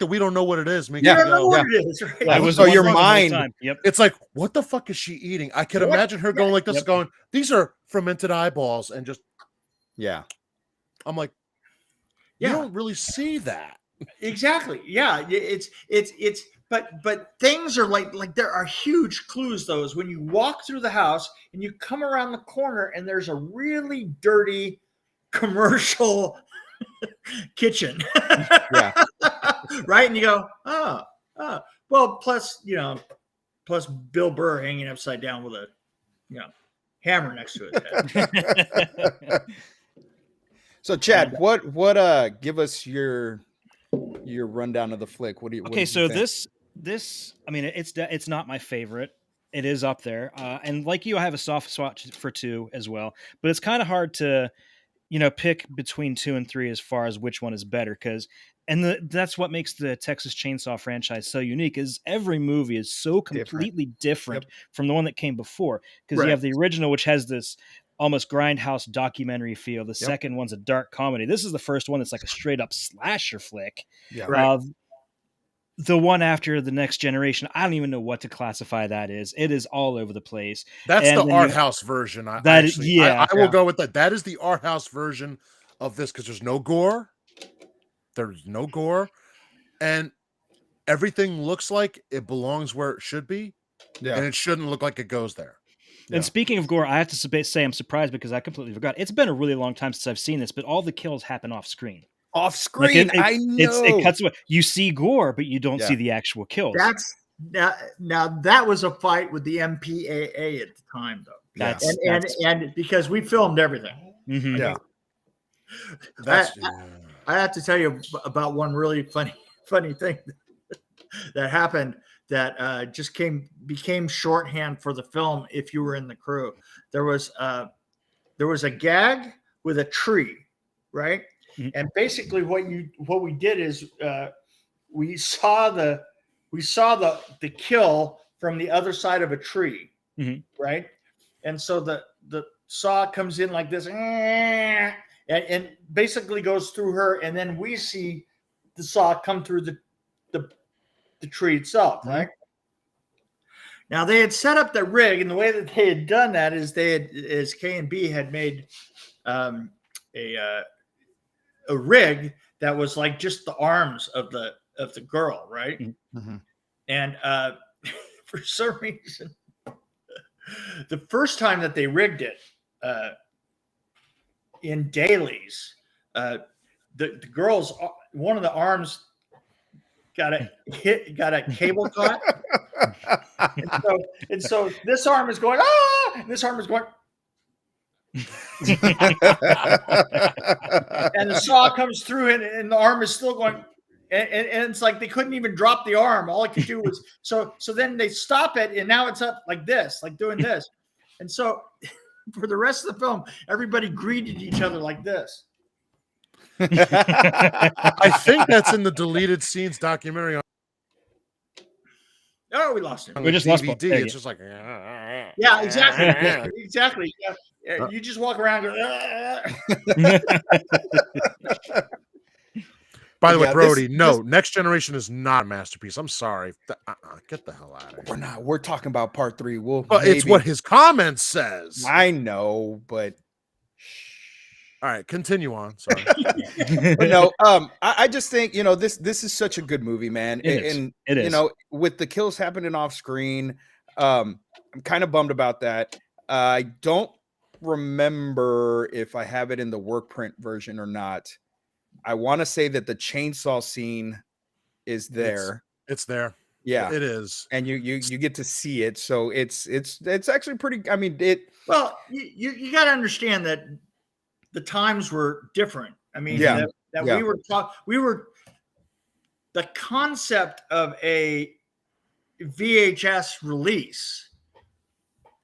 we don't know what it is makes You me don't know go, what it is, right? Yeah. I was So your wondering the whole mind- time. Yep. it's like, what the fuck is she eating? I could imagine her going like this, going, these are fermented eyeballs, and just, Yeah. I'm like, Yeah. you don't really see that. Exactly. Yeah. But things are like there are huge clues though, is when you walk through the house and you come around the corner and there's a really dirty commercial kitchen. Yeah. Right. And you go, well, plus Bill Burr hanging upside down with a hammer next to his head. So Chad, what give us your rundown of the flick? What do you Okay, did you so think? this I mean, it's not my favorite. It is up there, and like you, I have a soft spot for 2 as well. But it's kind of hard to pick between 2 and 3 as far as which one is better, that's what makes the Texas Chainsaw franchise so unique. Is every movie is so completely different from the one that came before. Because you have the original, which has this almost grindhouse documentary feel. The second one's a dark comedy. This is the first one that's like a straight up slasher flick. Yeah. Right. The one after The Next Generation, I don't even know what to classify that is. It is all over the place. That's And the then art house version. I will go with that. That is the art house version of this, because there's no gore. There's no gore. And everything looks like it belongs where it should be. Yeah. And it shouldn't look like it goes there. And speaking of gore, I have to say I'm surprised because I completely forgot. It's been a really long time since I've seen this, but all the kills happen off screen. Off screen, I know. It cuts away. You see gore, but you don't see the actual kills. That's now that was a fight with the MPAA at the time, though. And because we filmed everything. Mm-hmm. Yeah. I have to tell you about one really funny thing that happened that just became shorthand for the film. If you were in the crew, there was a gag with a tree, right? Mm-hmm. And basically, what we did is we saw the kill from the other side of a tree, mm-hmm. right? And so the saw comes in like this, and basically goes through her, and then we see the saw come through the tree itself, mm-hmm. right? Now they had set up the rig, and the way that they had done that is K and B had made a rig that was like just the arms of the girl, right? Mm-hmm. And for some reason, the first time that they rigged it in dailies, the girl's one of the arms got a cable caught, and so this arm is going and this arm is going. And the saw comes through and the arm is still going, and it's like they couldn't even drop the arm. All it could do was so then they stop it, and now it's up like this, like doing this. And so for the rest of the film, everybody greeted each other like this. I think that's in the deleted scenes documentary. Oh, we lost him. We just DVD. lost It's just like, yeah, exactly. Exactly. Yeah. You just walk around. By the way, Brody, Next Generation is not a masterpiece. I'm sorry. Get the hell out of here. We're talking about part 3. It's what his comment says. I know, but all right, continue on. Sorry. But no, I just think this is such a good movie, man. It is. With the kills happening off screen, I'm kind of bummed about that. I don't remember if I have it in the work print version or not. I want to say that the chainsaw scene is there. It's there. Yeah, it is, and you get to see it. So it's actually pretty. I mean, Well, you got to understand that the times were different. I mean, we were the concept of a VHS release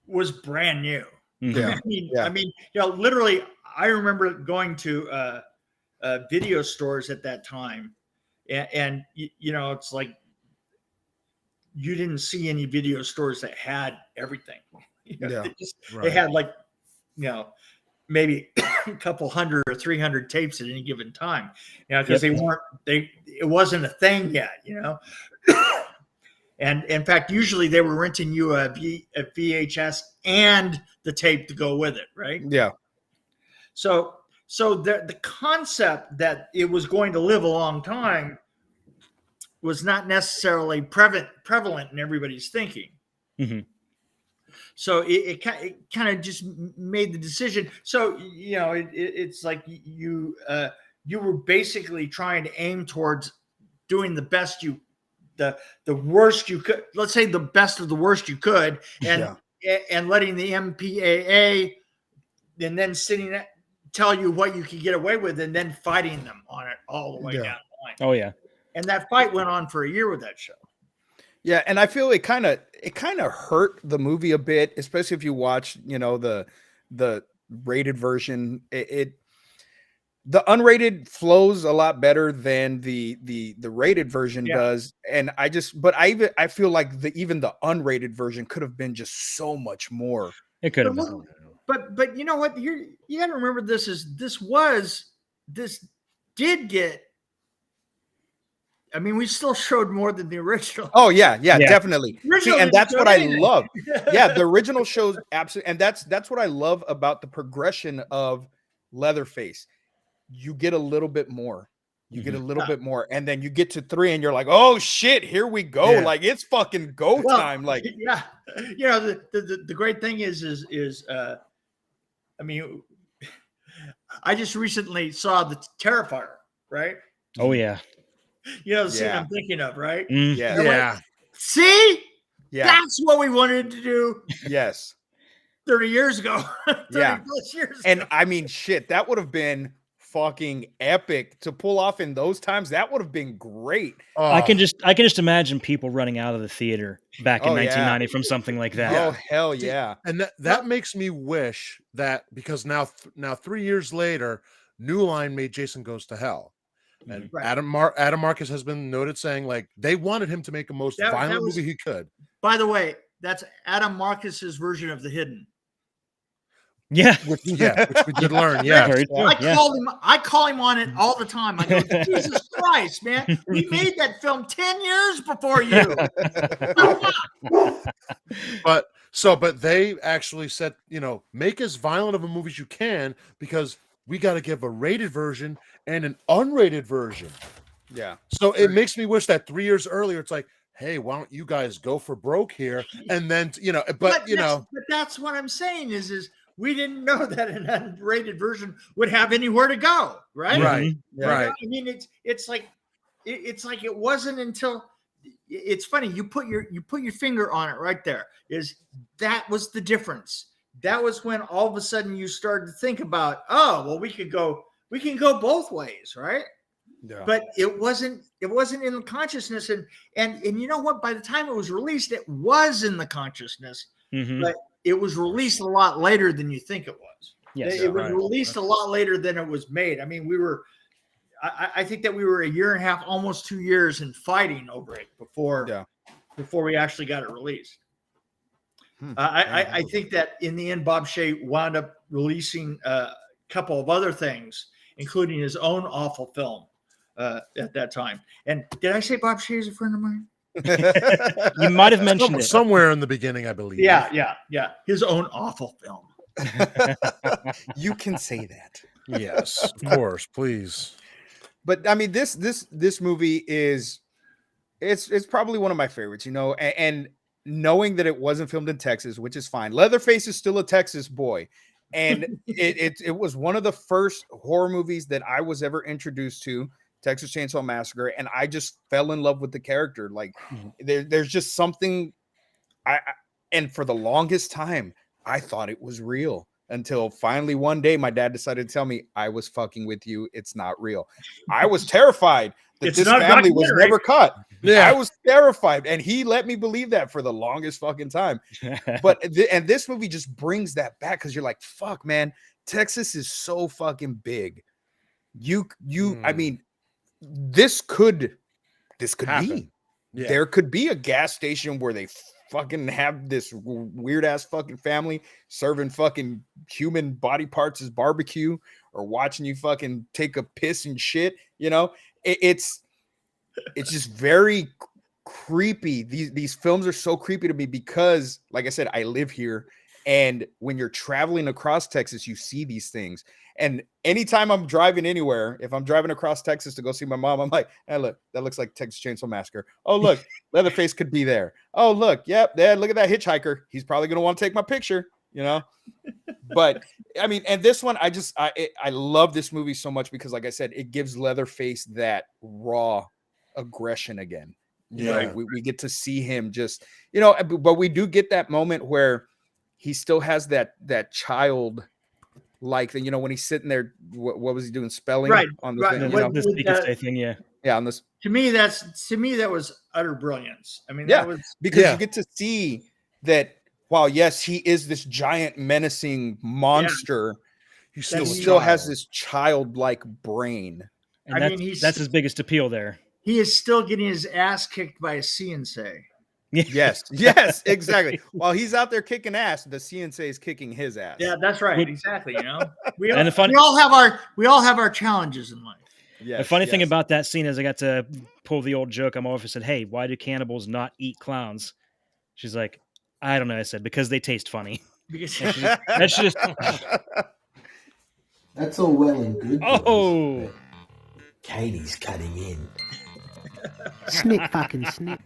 was brand new. Yeah. I mean, literally, I remember going to video stores at that time, and it's like you didn't see any video stores that had everything. Yeah. They had like, maybe a couple hundred or 300 tapes at any given time, because it wasn't a thing yet, And in fact, usually they were renting you a VHS and the tape to go with it, right? Yeah. So the concept that it was going to live a long time was not necessarily prevalent in everybody's thinking. Mm-hmm. So it kind of just made the decision. So it's like you were basically trying to aim towards doing the best the worst you could. Let's say the best of the worst you could, and letting the MPAA and then tell you what you could get away with, and then fighting them on it all the way down the line. Oh yeah. And that fight went on for a year with that show. Yeah, and I feel it kind of hurt the movie a bit, especially if you watch, the rated version. The unrated flows a lot better than the rated version does, and I feel like even the unrated version could have been just so much more. It could have been. But you know what? You got to remember this did get. I mean, we still showed more than the original. Oh yeah, definitely. See, and that's what I love. Yeah, the original shows absolutely, and that's what I love about the progression of Leatherface. You get a little bit more. You get a little bit more, and then you get to 3, and you're like, "Oh shit, here we go!" Yeah. Like it's fucking go time. Like, yeah, the great thing is I mean, I just recently saw the Terrifier, right? Oh yeah. The scene I'm thinking of, right? Yeah. Like, see? Yeah. That's what we wanted to do. Yes. 30 years ago. 30 plus years and ago. I mean, shit, that would have been fucking epic to pull off in those times. That would have been great. I can just imagine people running out of the theater back in 1990 from something like that. Oh hell yeah. And that makes me wish that, because now 3 years later, New Line made Jason Goes to Hell. And Adam Marcus has been noted saying, like, they wanted him to make a most violent movie he could. By the way, that's Adam Marcus's version of The Hidden. Yeah. Which we did learn. Yeah. I call him on it all the time. I go, Jesus Christ, man. We made that film 10 years before you. But they actually said, make as violent of a movie as you can, because we got to give a rated version and an unrated version. Yeah. So it makes me wish that 3 years earlier, it's like, hey, why don't you guys go for broke here? And then, but that's what I'm saying is we didn't know that an unrated version would have anywhere to go. Right. Right. Yeah. Right. I mean, it's like it wasn't until it's funny. You put your finger on it right there. That was the difference. That was when all of a sudden you started to think about, oh, well, we can go both ways, right? Yeah. But it wasn't in the consciousness, and you know what? By the time it was released, it was in the consciousness, but it was released a lot later than you think it was. Yes, it was released a lot later than it was made. I mean, I think that we were a year and a half, almost 2 years in fighting over it before we actually got it released. I think that in the end, Bob Shea wound up releasing a couple of other things, including his own awful film at that time. And did I say Bob Shea is a friend of mine? You might have mentioned it somewhere in the beginning, I believe. Yeah. His own awful film. You can say that. Yes, of course, please. But I mean, this movie it's probably one of my favorites, and knowing that it wasn't filmed in Texas, which is fine. Leatherface is still a Texas boy. And it was one of the first horror movies that I was ever introduced to, Texas Chainsaw Massacre, and I just fell in love with the character. Like there's just something and for the longest time, I thought it was real until finally one day my dad decided to tell me, I was fucking with you. It's not real. I was terrified that this family was never caught. Yeah. I was terrified, and he let me believe that for the longest fucking time. But and this movie just brings that back, because you're like, fuck, man, Texas is so fucking big. I mean, this could happen. be. there could be a gas station where they fucking have this weird ass fucking family serving fucking human body parts as barbecue, or watching you fucking take a piss and shit. You know, it's just very creepy. These films are so creepy to me because, like I said, I live here, and when you're traveling across Texas, you see these things. And anytime I'm driving anywhere, if I'm driving across Texas to go see my mom, I'm like, hey, look, that looks like Texas Chainsaw Massacre. Oh, look, Leatherface could be there. Oh, look, yep, Dad, look at that hitchhiker. He's probably going to want to take my picture, you know? But, I mean, and this one, I love this movie so much because, like I said, it gives Leatherface that raw aggression again. You know, we get to see him just, you know, but we do get that moment where he still has that child like thing, you know, when he's sitting there, what was he doing? Spelling on the thing, you know? The speak and say thing, yeah. On this. To me, that was utter brilliance. I mean, that was because you get to see that while yes, he is this giant menacing monster, he still has this childlike brain. And that's his biggest appeal there. He is still getting his ass kicked by a CNC. Yes, exactly. While he's out there kicking ass, the CNC is kicking his ass. Yeah, that's right. Exactly. You know, we all have our challenges in life. Yes, the funny thing about that scene is I got to pull the old joke. I'm over said, "Hey, why do cannibals not eat clowns?" She's like, "I don't know." I said, "Because they taste funny." That's just that's all well and good. Oh, Katie's cutting in. Snip, fucking snip.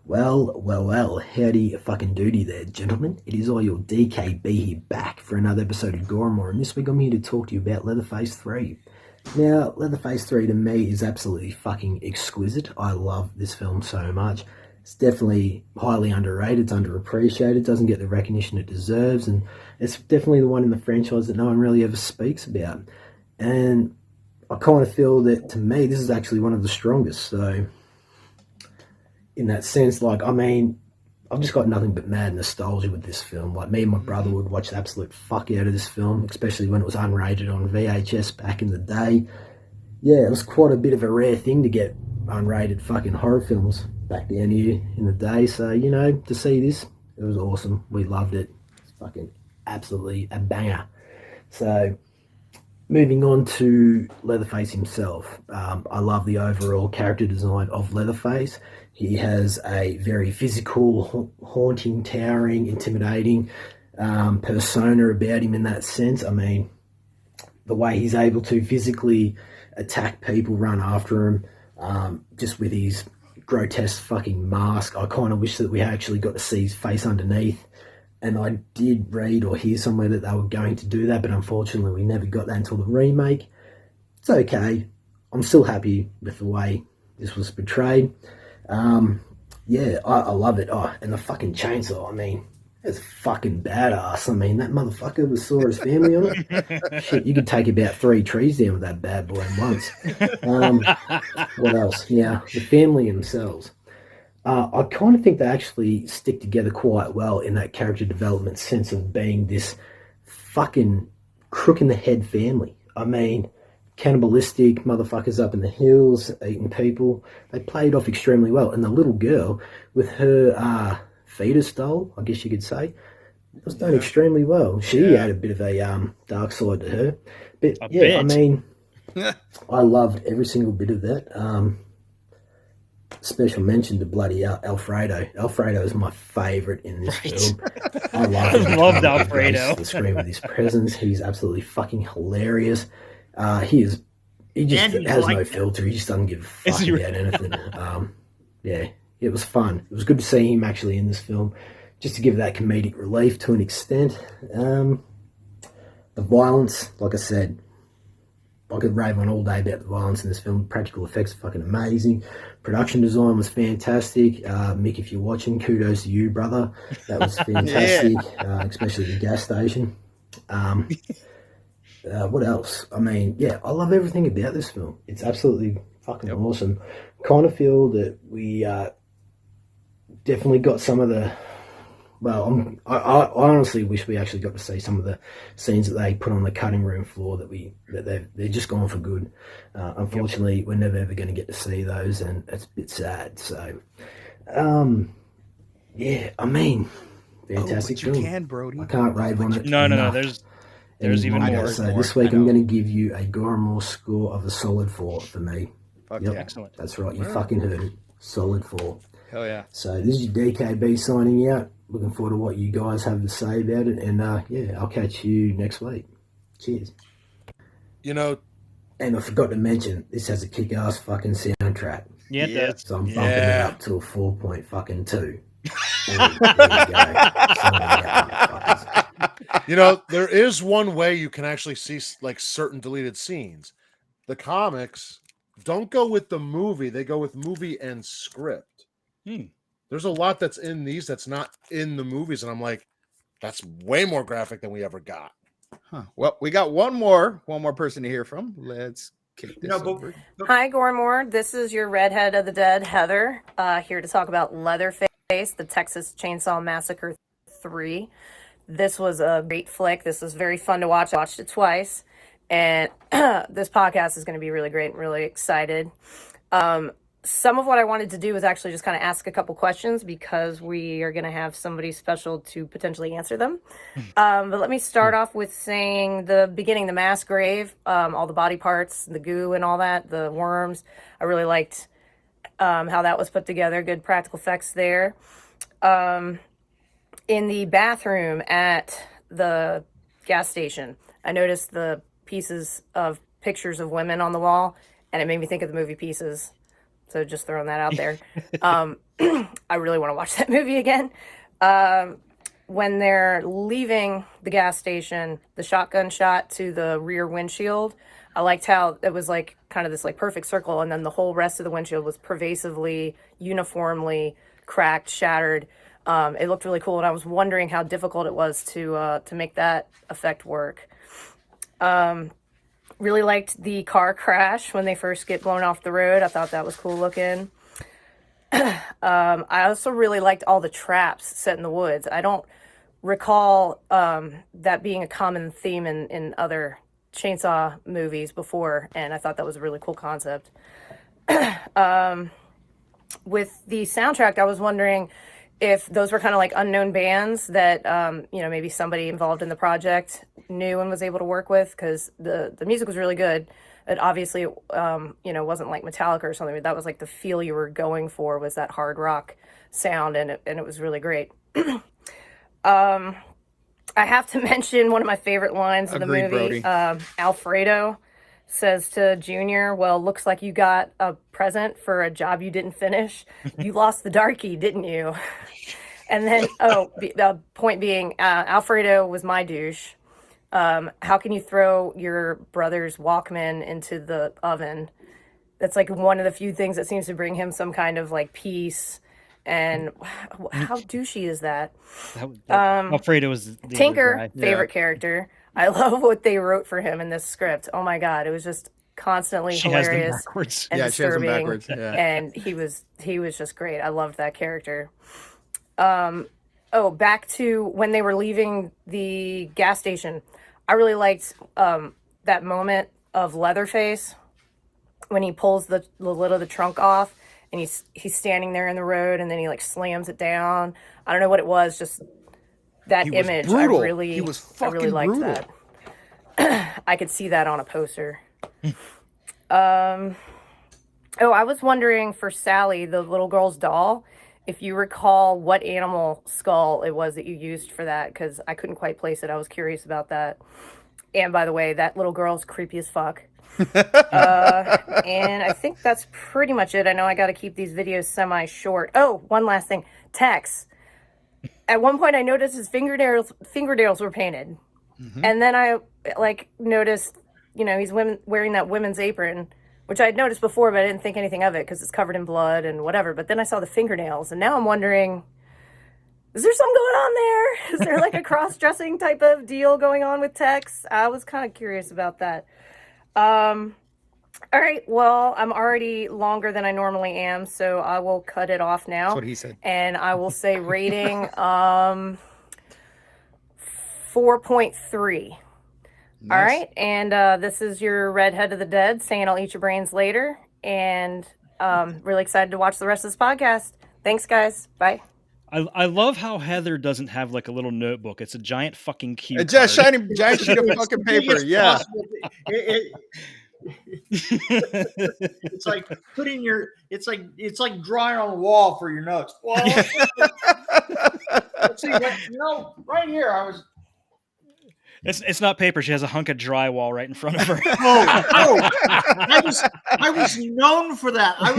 Well, howdy fucking doody there, gentlemen. It is all your DKB here back for another episode of Gore, and this week I'm here to talk to you about Leatherface 3. Now, Leatherface 3 to me is absolutely fucking exquisite. I love this film so much. It's definitely highly underrated, it's underappreciated, doesn't get the recognition it deserves, and it's definitely the one in the franchise that no one really ever speaks about. And I kind of feel that, to me, this is actually one of the strongest, so in that sense, like, I mean, I've just got nothing but mad nostalgia with this film. Like, me and my brother would watch the absolute fuck out of this film, especially when it was unrated on VHS back in the day. Yeah, it was quite a bit of a rare thing to get unrated fucking horror films back down here in the day. So, you know, to see this, it was awesome. We loved it. It's fucking absolutely a banger. So, moving on to Leatherface himself. I love the overall character design of Leatherface. He has a very physical, haunting, towering, intimidating persona about him in that sense. I mean, the way he's able to physically attack people, run after him, just with his grotesque fucking mask. I kind of wish that we actually got to see his face underneath. And I did read or hear somewhere that they were going to do that, but unfortunately we never got that until the remake. It's okay. I'm still happy with the way this was portrayed. Yeah, I love it. Oh, and the fucking chainsaw, I mean, it's fucking badass. I mean, that motherfucker was saw his family on it. Shit, you could take about 3 trees down with that bad boy at once. What else? Yeah, the family themselves. I kind of think they actually stick together quite well in that character development sense of being this fucking crook in the head family. I mean, cannibalistic motherfuckers up in the hills, eating people. They played off extremely well. And the little girl with her fetus doll, I guess you could say, was done extremely well. She had a bit of a dark side to her. But I mean, I loved every single bit of that. Special mention to bloody Alfredo. Alfredo is my favourite in this film. I loved Alfredo. The screen with his presence. He's absolutely fucking hilarious. He just has no filter. He just doesn't give a fuck about anything. Yeah, it was fun. It was good to see him actually in this film, just to give that comedic relief to an extent. The violence, like I said, I could rave on all day about the violence in this film. Practical effects are fucking amazing. Production design was fantastic. Mick, if you're watching, kudos to you, brother. That was fantastic, especially the gas station. What else? I mean, yeah, I love everything about this film. It's absolutely fucking awesome. Kind of feel that we definitely got some of the Well, I honestly wish we actually got to see some of the scenes that they put on the cutting room floor that they're just gone for good. Unfortunately, we're never ever going to get to see those, and it's a bit sad. So, yeah, I mean, fantastic but you film. can, Brody. I can't rave on it. No, enough. There's even more. So this week I'm going to give you a Gore and More score of a solid 4 for me. Fuck Yep, yeah. Excellent. that's right. You fucking heard it. Solid 4. Hell yeah. So this is your DKB signing out. Looking forward to what you guys have to say about it. And yeah, I'll catch you next week. Cheers. You know, And I forgot to mention, this has a kick-ass fucking soundtrack. Yeah, Yeah. that's So I'm bumping Yeah. it up to a 4.2. There you go. Signing out, motherfuckers. you know, there is one way you can actually see like certain deleted scenes. The comics don't go with the movie; they go with movie and script. There's a lot that's in these that's not in the movies, and I'm like, that's way more graphic than we ever got. Huh. Well, we got one more person to hear from. Let's kick this over. Hi, Gore and More. This is your redhead of the dead, Heather, here to talk about Leatherface, the Texas Chainsaw Massacre 3. This was a great flick. This was very fun to watch. I watched it twice. And this podcast is going to be really great. I'm really excited. Some of what I wanted to do was actually just kind of ask a couple questions because we are going to have somebody special to potentially answer them. But let me start off with saying the beginning, the mass grave, all the body parts, the goo and all that, the worms. I really liked how that was put together. Good practical effects there. In the bathroom at the gas station, I noticed the pieces of pictures of women on the wall, and it made me think of the movie Pieces. So just throwing that out there. I really want to watch that movie again. When they're leaving the gas station, the shotgun shot to the rear windshield, I liked how it was like kind of this like perfect circle, and then the whole rest of the windshield was pervasively, uniformly cracked, shattered. It looked really cool, and I was wondering how difficult it was to make that effect work. Really liked the car crash when they first get blown off the road. I thought that was cool looking. I also really liked all the traps set in the woods. I don't recall that being a common theme in other chainsaw movies before, and I thought that was a really cool concept. With the soundtrack, I was wondering if those were kind of like unknown bands that, maybe somebody involved in the project knew and was able to work with, because the music was really good. It obviously, wasn't like Metallica or something, but that was like the feel you were going for, was that hard rock sound, and it was really great. I have to mention one of my favorite lines in the movie. Alfredo says to Junior, well, looks like you got a present for a job you didn't finish. You lost the darkie, didn't you? And then, the point being, Alfredo was my douche. How can you throw your brother's Walkman into the oven? That's like one of the few things that seems to bring him some kind of like peace. And how douchey is that? Alfredo was the Tinker, favorite character. I love what they wrote for him in this script. Oh my God, it was just constantly hilarious and disturbing. And he was just great. I loved that character. Back to when they were leaving the gas station. I really liked that moment of Leatherface when he pulls the lid of the trunk off and he's standing there in the road, and then he like slams it down. I don't know what it was, just that image. I really liked brutal. That. I could see that on a poster. I was wondering for Sally, the little girl's doll, if you recall what animal skull it was that you used for that, because I couldn't quite place it. I was curious about that. And by the way, that little girl's creepy as fuck. And I think that's pretty much it. I know I got to keep these videos semi-short. Oh, one last thing. Tex. At one point, I noticed his fingernails were painted. Mm-hmm. And then I noticed, he's wearing that women's apron, which I had noticed before, but I didn't think anything of it because it's covered in blood and whatever. But then I saw the fingernails, and now I'm wondering, is there something going on there? Is there like a cross-dressing type of deal going on with Tex? I was kind of curious about that. All right. Well, I'm already longer than I normally am, so I will cut it off now. That's what he said. And I will say rating 4.3. Nice. All right. And this is your redhead of the dead saying I'll eat your brains later. And really excited to watch the rest of this podcast. Thanks, guys. Bye. I love how Heather doesn't have like a little notebook. It's a giant fucking cue It's just card. giant sheet of fucking paper. Yeah. It's like putting your. It's like drawing on the wall for your notes. Well, let's see. Right here, I was. It's not paper. She has a hunk of drywall right in front of her. I was known for that. I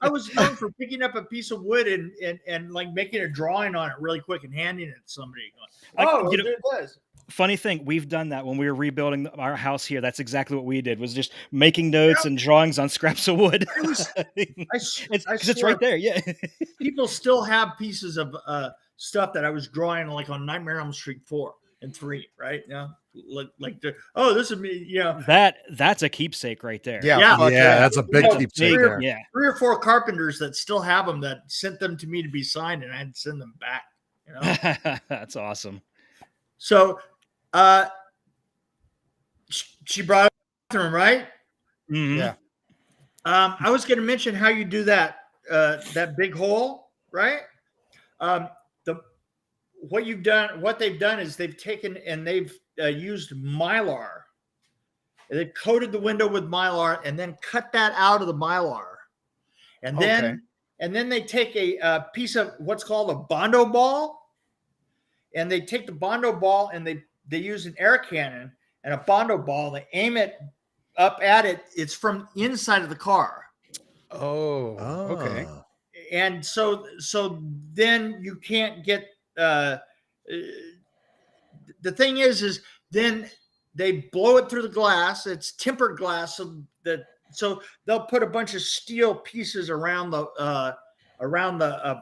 was known for picking up a piece of wood and like making a drawing on it really quick and handing it to somebody. Going, Funny thing, we've done that when we were rebuilding our house here. That's exactly what we did. Was just making notes and drawings on scraps of wood. It's right there. Yeah. People still have pieces of stuff that I was drawing like on Nightmare on Elm Street 4 and 3, right? Yeah. This is me. Yeah. That's a keepsake right there. Yeah. That's a big keepsake. Yeah. 3 or 4 carpenters that still have them that sent them to me to be signed, and I had to send them back. You know? That's awesome. So, she brought up the bathroom, right? Mm-hmm. Yeah. I was going to mention how you do that big hole, right? What they've done is they've taken and they've used Mylar. They've coated the window with Mylar and then cut that out of the Mylar, and then they take a piece of what's called a Bondo ball, and they take the Bondo ball and they use an air cannon and a Bondo ball. They aim it up at it. It's from inside of the car. Oh. Okay. And so then you can't get. The thing is then they blow it through the glass. It's tempered glass, so they'll put a bunch of steel pieces around the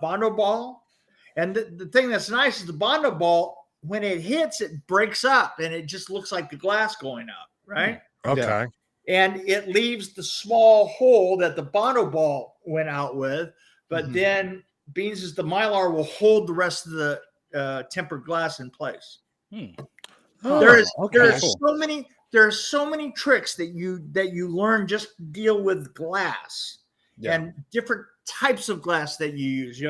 Bondo ball. And the thing that's nice is the Bondo ball, when it hits, it breaks up and it just looks like the glass going up, right? Okay. Yeah. And it leaves the small hole that the Bondo ball went out with, but then beans is the Mylar will hold the rest of the tempered glass in place. There are so many tricks that you learn just to deal with glass and different types of glass that you use.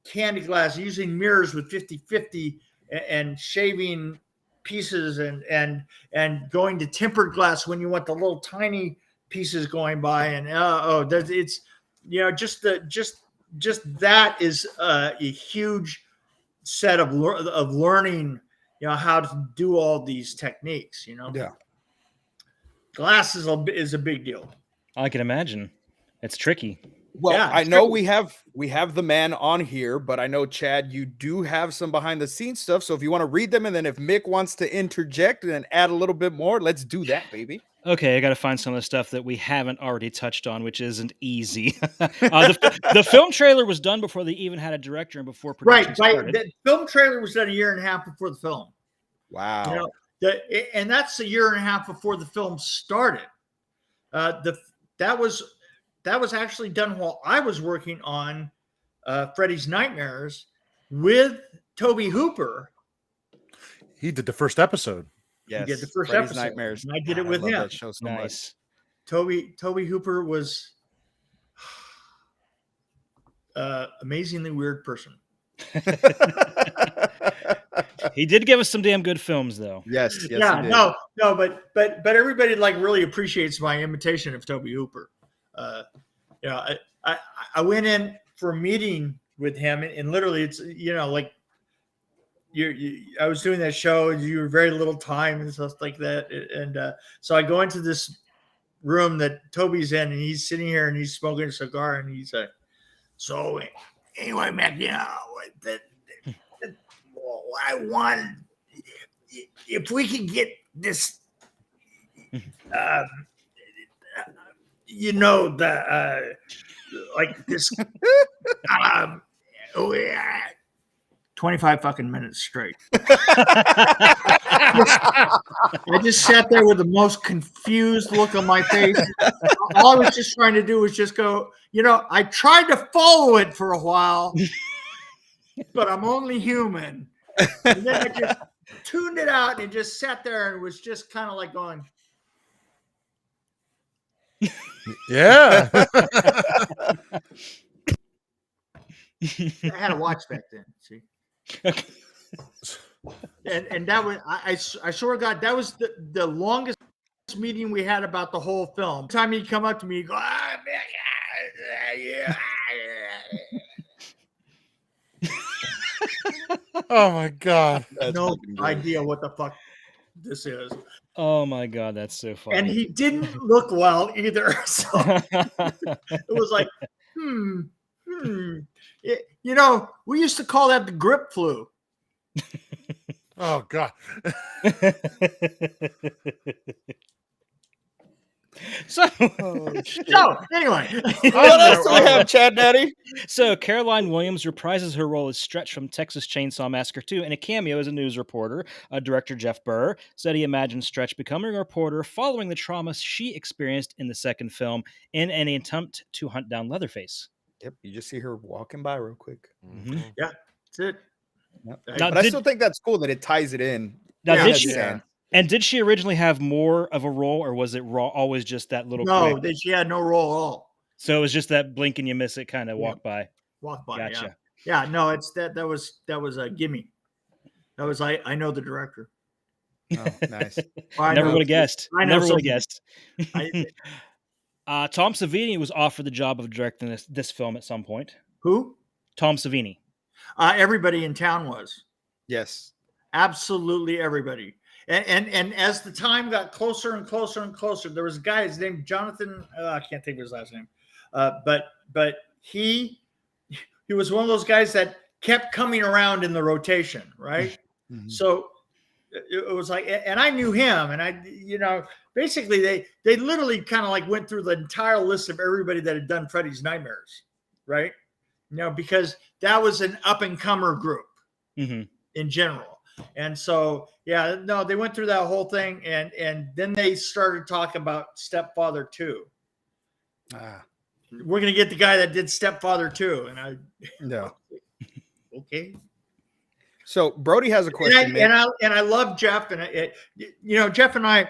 Candy glass, using mirrors with 50-50 and shaving pieces and going to tempered glass when you want the little tiny pieces going by, and it's just that is a huge set of learning, how to do all these techniques. Glass is a big deal. I can imagine. It's tricky. Well, I know we have the man on here, but I know, Chad, you do have some behind the scenes stuff. So if you want to read them, and then if Mick wants to interject and add a little bit more, let's do that, baby. Okay, I got to find some of the stuff that we haven't already touched on, which isn't easy. The film trailer was done before they even had a director and before production started. The film trailer was done a year and a half before the film. Wow. And that's a year and a half before the film started. That was actually done while I was working on Freddy's Nightmares with Tobe Hooper. He did the first episode. Yes, he did the first Freddy's episode. Nightmares. And I did it with him. That show so nice. Tobe Hooper was amazingly weird person. He did give us some damn good films, though. Yes. Yeah. No. But everybody really appreciates my imitation of Tobe Hooper. I went in for a meeting with him, and literally, it's like I was doing that show, and you were very little time and stuff like that, and so I go into this room that Toby's in, and he's sitting here and he's smoking a cigar, and he's like, "So anyway, Mac, I want if we can get this." Like this, 25 fucking minutes straight. I just sat there with the most confused look on my face. All I was just trying to do was just go, I tried to follow it for a while, but I'm only human. And then I just tuned it out and just sat there and was just kind of like going, Yeah. I had a watch back then, see? And that was, I swear to God, that was the longest meeting we had about the whole film. Every time he'd come up to me, he'd go, yeah. Oh my God. No idea what the fuck this is. Oh my God, that's so funny. And he didn't look well either. So it was like, we used to call that the grip flu. Oh God. So Anyway, What else do we have, Chad Daddy? So Caroline Williams reprises her role as Stretch from Texas Chainsaw Massacre 2 in a cameo as a news reporter. Director Jeff Burr said he imagined Stretch becoming a reporter following the trauma she experienced in the second film in an attempt to hunt down Leatherface. Yep, you just see her walking by real quick. Mm-hmm. Yeah, that's it. Yep. Now, but I still think that's cool that it ties it in. Now, did she originally have more of a role, or was it always just that little? No, she had no role at all. So it was just that blink and you miss it kind of walk by. Gotcha. Yeah. No, it's that was a gimme. That was I know the director. Oh, nice. Never would have guessed. Never would have guessed. Tom Savini was offered the job of directing this film at some point. Who? Tom Savini. Everybody in town was. Yes. Absolutely everybody. And as the time got closer and closer and closer, there was a guy, his name Jonathan. I can't think of his last name, but he was one of those guys that kept coming around in the rotation, right? Mm-hmm. So it was like, and I knew him, and basically they literally kind of like went through the entire list of everybody that had done Freddy's Nightmares, right? Because that was an up and comer group in general. And so, they went through that whole thing, and then they started talking about Stepfather 2. We're gonna get the guy that did Stepfather 2, and okay. So Brody has a question, and I love Jeff, and Jeff and I,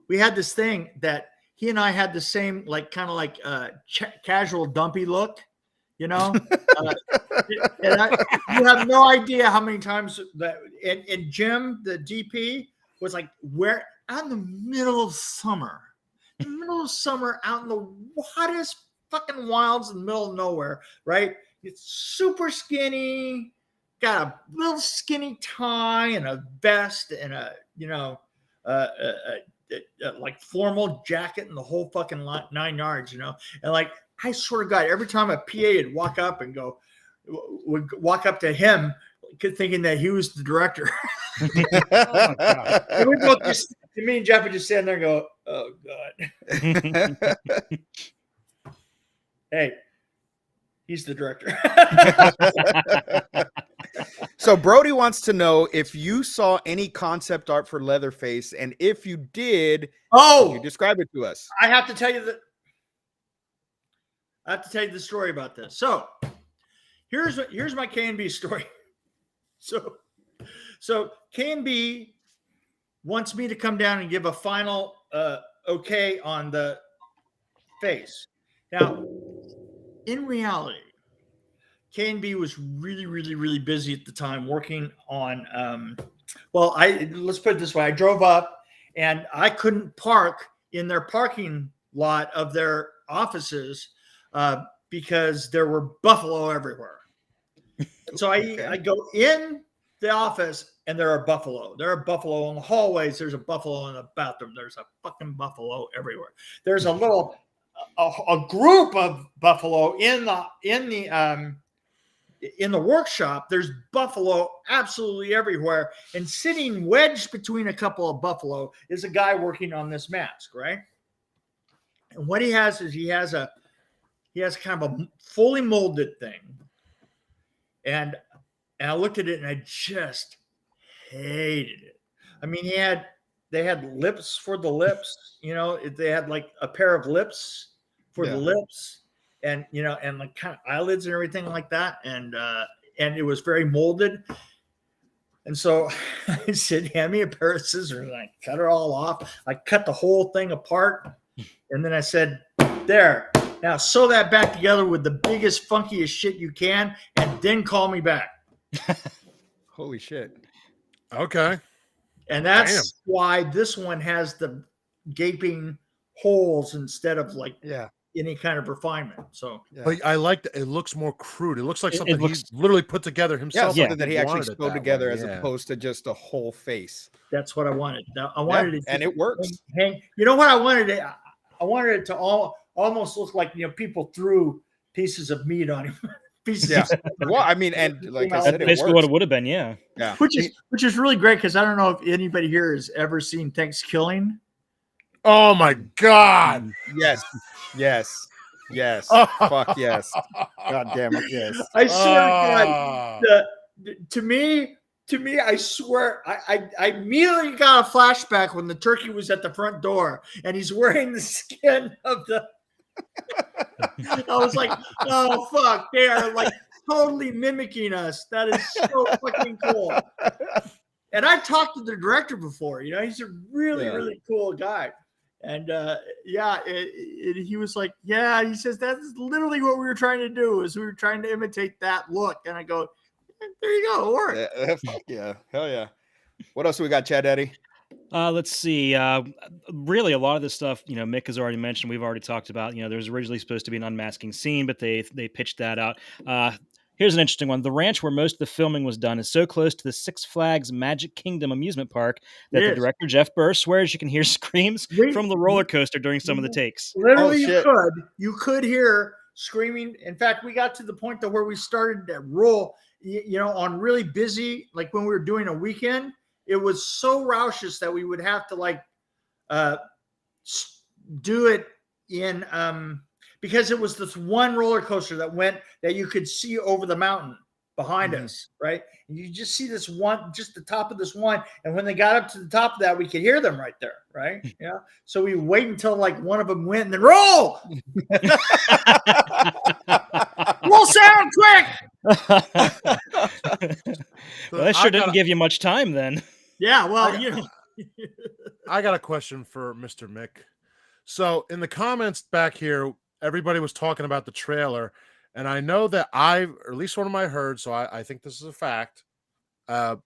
we had this thing that he and I had the same casual dumpy look. You have no idea how many times that and Jim, the DP, was like, we're out in the middle of summer, out in the hottest fucking wilds in the middle of nowhere, right? It's super skinny, got a little skinny tie and a vest and a like formal jacket and the whole fucking 9 yards, and like, I swear to God, every time a PA would walk up would walk up to him thinking that he was the director. Oh my God. And we both me and Jeff would just stand there and go, oh God. Hey, he's the director. So Brody wants to know if you saw any concept art for Leatherface, and if you did, can you describe it to us? I have to tell you the story about this. So here's my K&B story. So K&B wants me to come down and give a final okay on the face. Now, in reality, K&B was really, really, really busy at the time working on let's put it this way. I drove up and I couldn't park in their parking lot of their offices because there were buffalo everywhere. So I go in the office and there are buffalo. There are buffalo in the hallways. There's a buffalo in the bathroom. There's a fucking buffalo everywhere. There's a group of buffalo in the workshop. There's buffalo absolutely everywhere. And sitting wedged between a couple of buffalo is a guy working on this mask, right? And what he has is he has kind of a fully molded thing. and I looked at it and I just hated it. I mean, they had lips for the lips, you know, they had like a pair of lips for the lips, and you know, and like kind of eyelids and everything like that, and it was very molded. And so I said, hand me a pair of scissors, and I cut it all off. I cut the whole thing apart, and then I said, there, now sew that back together with the biggest, funkiest shit you can, and then call me back. Holy shit. Okay. And that's why this one has the gaping holes instead of like any kind of refinement. So, but I like it. Looks more crude. It looks like something he literally put together himself. Yeah, something that he actually sewed together as opposed to just a whole face. That's what I wanted. I wanted it, and it works. Hang. You know what I wanted it? I wanted it to almost look like, you know, people threw pieces of meat on him. Well, I mean, and like I said, that's basically what it would have been. Yeah. Which is really great, because I don't know if anybody here has ever seen Thanksgiving. Oh my God! Yes. Fuck yes! God damn it! Yes. I swear to God, to me, I swear, I immediately got a flashback when the turkey was at the front door and he's wearing the skin of the. I was like, oh fuck, they are like totally mimicking us. That is so fucking cool. And I've talked to the director before, you know, he's a really cool guy. And he was like, yeah, he says that's literally what we were trying to do, is we were trying to imitate that look. And I go, there you go, work. Yeah, hell yeah. What else we got, Chad Eddie? Let's see. Really, a lot of this stuff, you know, Mick has already mentioned. We've already talked about. You know, there was originally supposed to be an unmasking scene, but they pitched that out. Here's an interesting one. The ranch where most of the filming was done is so close to the Six Flags Magic Kingdom amusement park that the director, Jeff Burr, swears you can hear screams from the roller coaster during some of the takes. Literally, you could hear screaming. In fact, we got to the point where we started to roll, you know, on really busy, like when we were doing a weekend, it was so raucous that we would have to like do it in because it was this one roller coaster that you could see over the mountain behind us, right? And you just see this one, just the top of this one. And when they got up to the top of that, we could hear them right there, right? Yeah. So we wait until like one of them went and then roll. Roll sound quick. Well, that sure didn't give you much time then. Yeah, well, you know. I got a question for Mr. Mick. So in the comments back here, everybody was talking about the trailer, and I know that or at least one of my heard, so I think this is a fact. For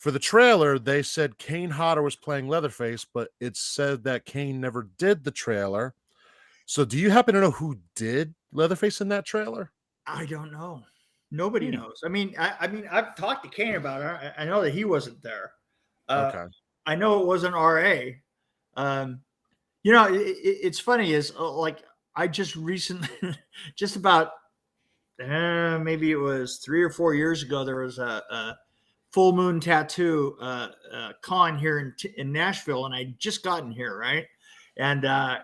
the trailer, they said Kane Hodder was playing Leatherface, but it said that Kane never did the trailer. So do you happen to know who did Leatherface in that trailer? I don't know. Nobody knows. I mean, I've talked to Kane about it. I know that he wasn't there. Okay. I know it wasn't R.A. You know, it's funny is like I just recently, just about maybe it was 3 or 4 years ago, there was a full moon tattoo con here in Nashville, and I just gotten here, right? And I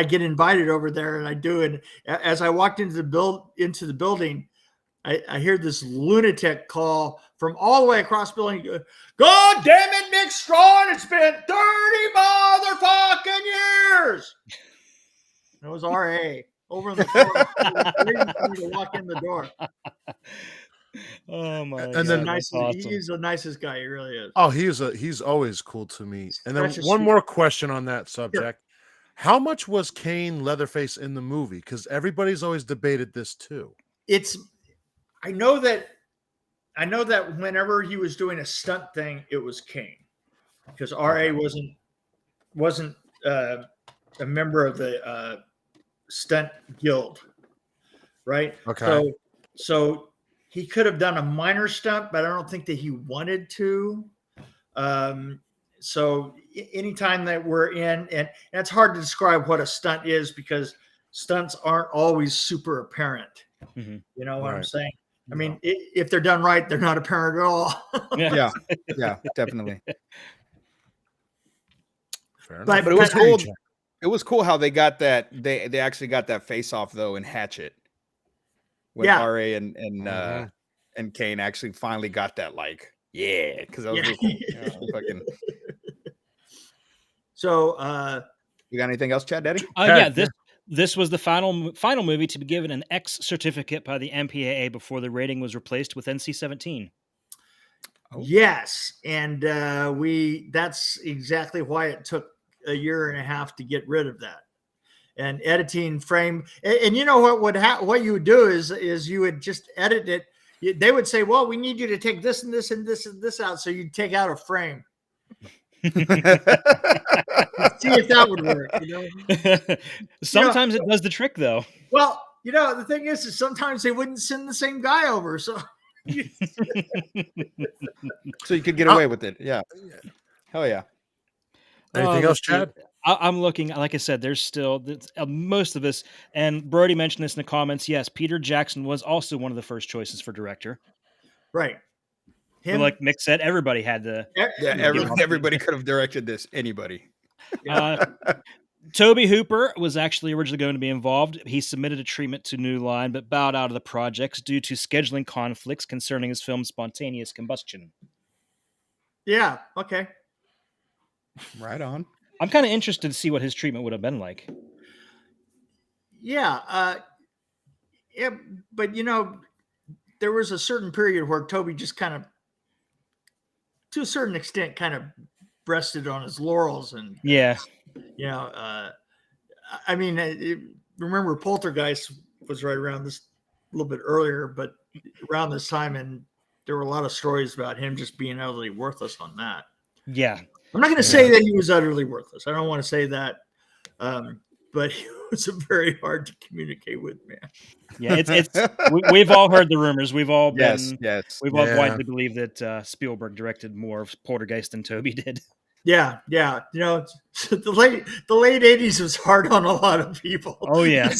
get invited over there, and I do it. As I walked into the building, I hear this lunatic call from all the way across the building. God damn it, Mick Strawn! It's been 30 motherfucking years. And it was R.A. over in the floor, waiting for me to walk in the door. Oh my! And then awesome. He's the nicest guy. He really is. Oh, he's always cool to me. And then one more question on that subject. Sure. How much was Kane Leatherface in the movie? Because everybody's always debated this too. I know that whenever he was doing a stunt thing, it was Kane, because R.A. wasn't a member of the stunt guild, right? Okay. So he could have done a minor stunt, but I don't think that he wanted to. So anytime that we're in, and it's hard to describe what a stunt is because stunts aren't always super apparent. Mm-hmm. You know what I'm saying? I mean, if they're done right, they're not apparent at all. yeah, definitely. Fair enough. But it was cool. It was cool how they got that. They actually got that face off though in Hatchet. When R.A. and and Kane actually finally got that, like, yeah, because that was really cool. Fucking. So, You got anything else, Chad Daddy? Yeah, this was the final movie to be given an X certificate by the MPAA before the rating was replaced with NC-17. Oh. Yes, and that's exactly why it took a year and a half to get rid of that. And editing frame, and you know what you would do is you would just edit it. They would say, "Well, we need you to take this and this and this and this out," so you'd take out a frame. See if that would work. Sometimes it does the trick, though. Well, the thing is sometimes they wouldn't send the same guy over, so so you could get away with it. Yeah. Hell yeah. Anything else, Chad? I'm looking, like I said, there's still most of this, and Brody mentioned this in the comments. Yes, Peter Jackson was also one of the first choices for director. Right. But like Mick said, everybody had the. Yeah, everybody could have directed this. Anybody. Toby Hooper was actually originally going to be involved. He submitted a treatment to New Line, but bowed out of the project due to scheduling conflicts concerning his film Spontaneous Combustion. Yeah. Okay. Right on. I'm kind of interested to see what his treatment would have been like. Yeah. Yeah. But, there was a certain period where Toby just kind of, to a certain extent, kind of rested on his laurels. And, I mean, remember Poltergeist was right around this a little bit earlier, but around this time, and there were a lot of stories about him just being utterly worthless on that. Yeah. I'm not going to say that he was utterly worthless. I don't want to say that. But he was very hard to communicate with, man. Yeah, we've all heard the rumors. We've all been, we've all widely believed that Spielberg directed more of Poltergeist than Toby did. Yeah. The late 80s was hard on a lot of people. Oh yeah.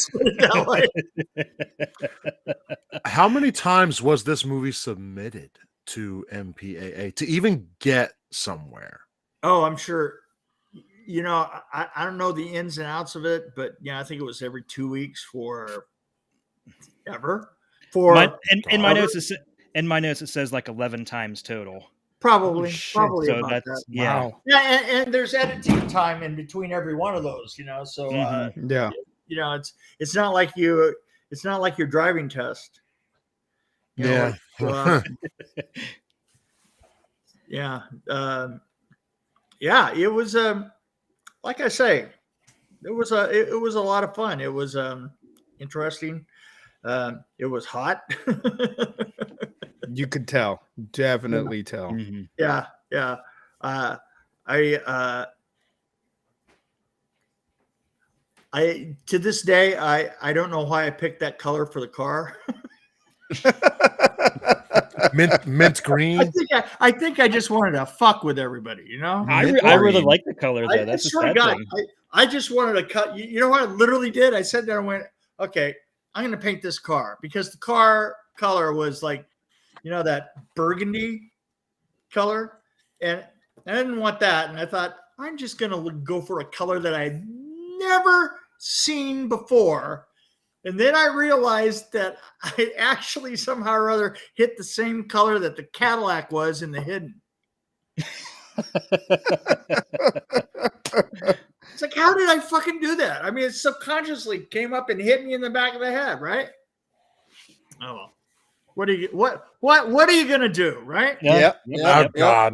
How many times was this movie submitted to MPAA to even get somewhere? Oh, I'm sure. I don't know the ins and outs of it, but I think it was every 2 weeks for ever. In my notes, it says like 11 times total. Probably So about that's that. wow. Yeah, and there's editing time in between every one of those. So it's not like it's not like your driving test. Yeah. It was like I say, it was a lot of fun. It was interesting. It was hot. You could tell, definitely tell. Mm-hmm. Yeah. I to this day I don't know why I picked that color for the car. mint green. I think I just wanted to fuck with everybody, I really like the color though. That's a sad thing. I just wanted to cut. You know what I literally did? I sat there and went, okay, I'm going to paint this car because the car color was like, that burgundy color, and I didn't want that. And I thought I'm just going to go for a color that I'd never seen before. And then I realized that I actually somehow or other hit the same color that the Cadillac was in the Hidden. It's like, how did I fucking do that? I mean, it subconsciously came up and hit me in the back of the head, right? Oh, what are you gonna do, right? Yeah. Oh God.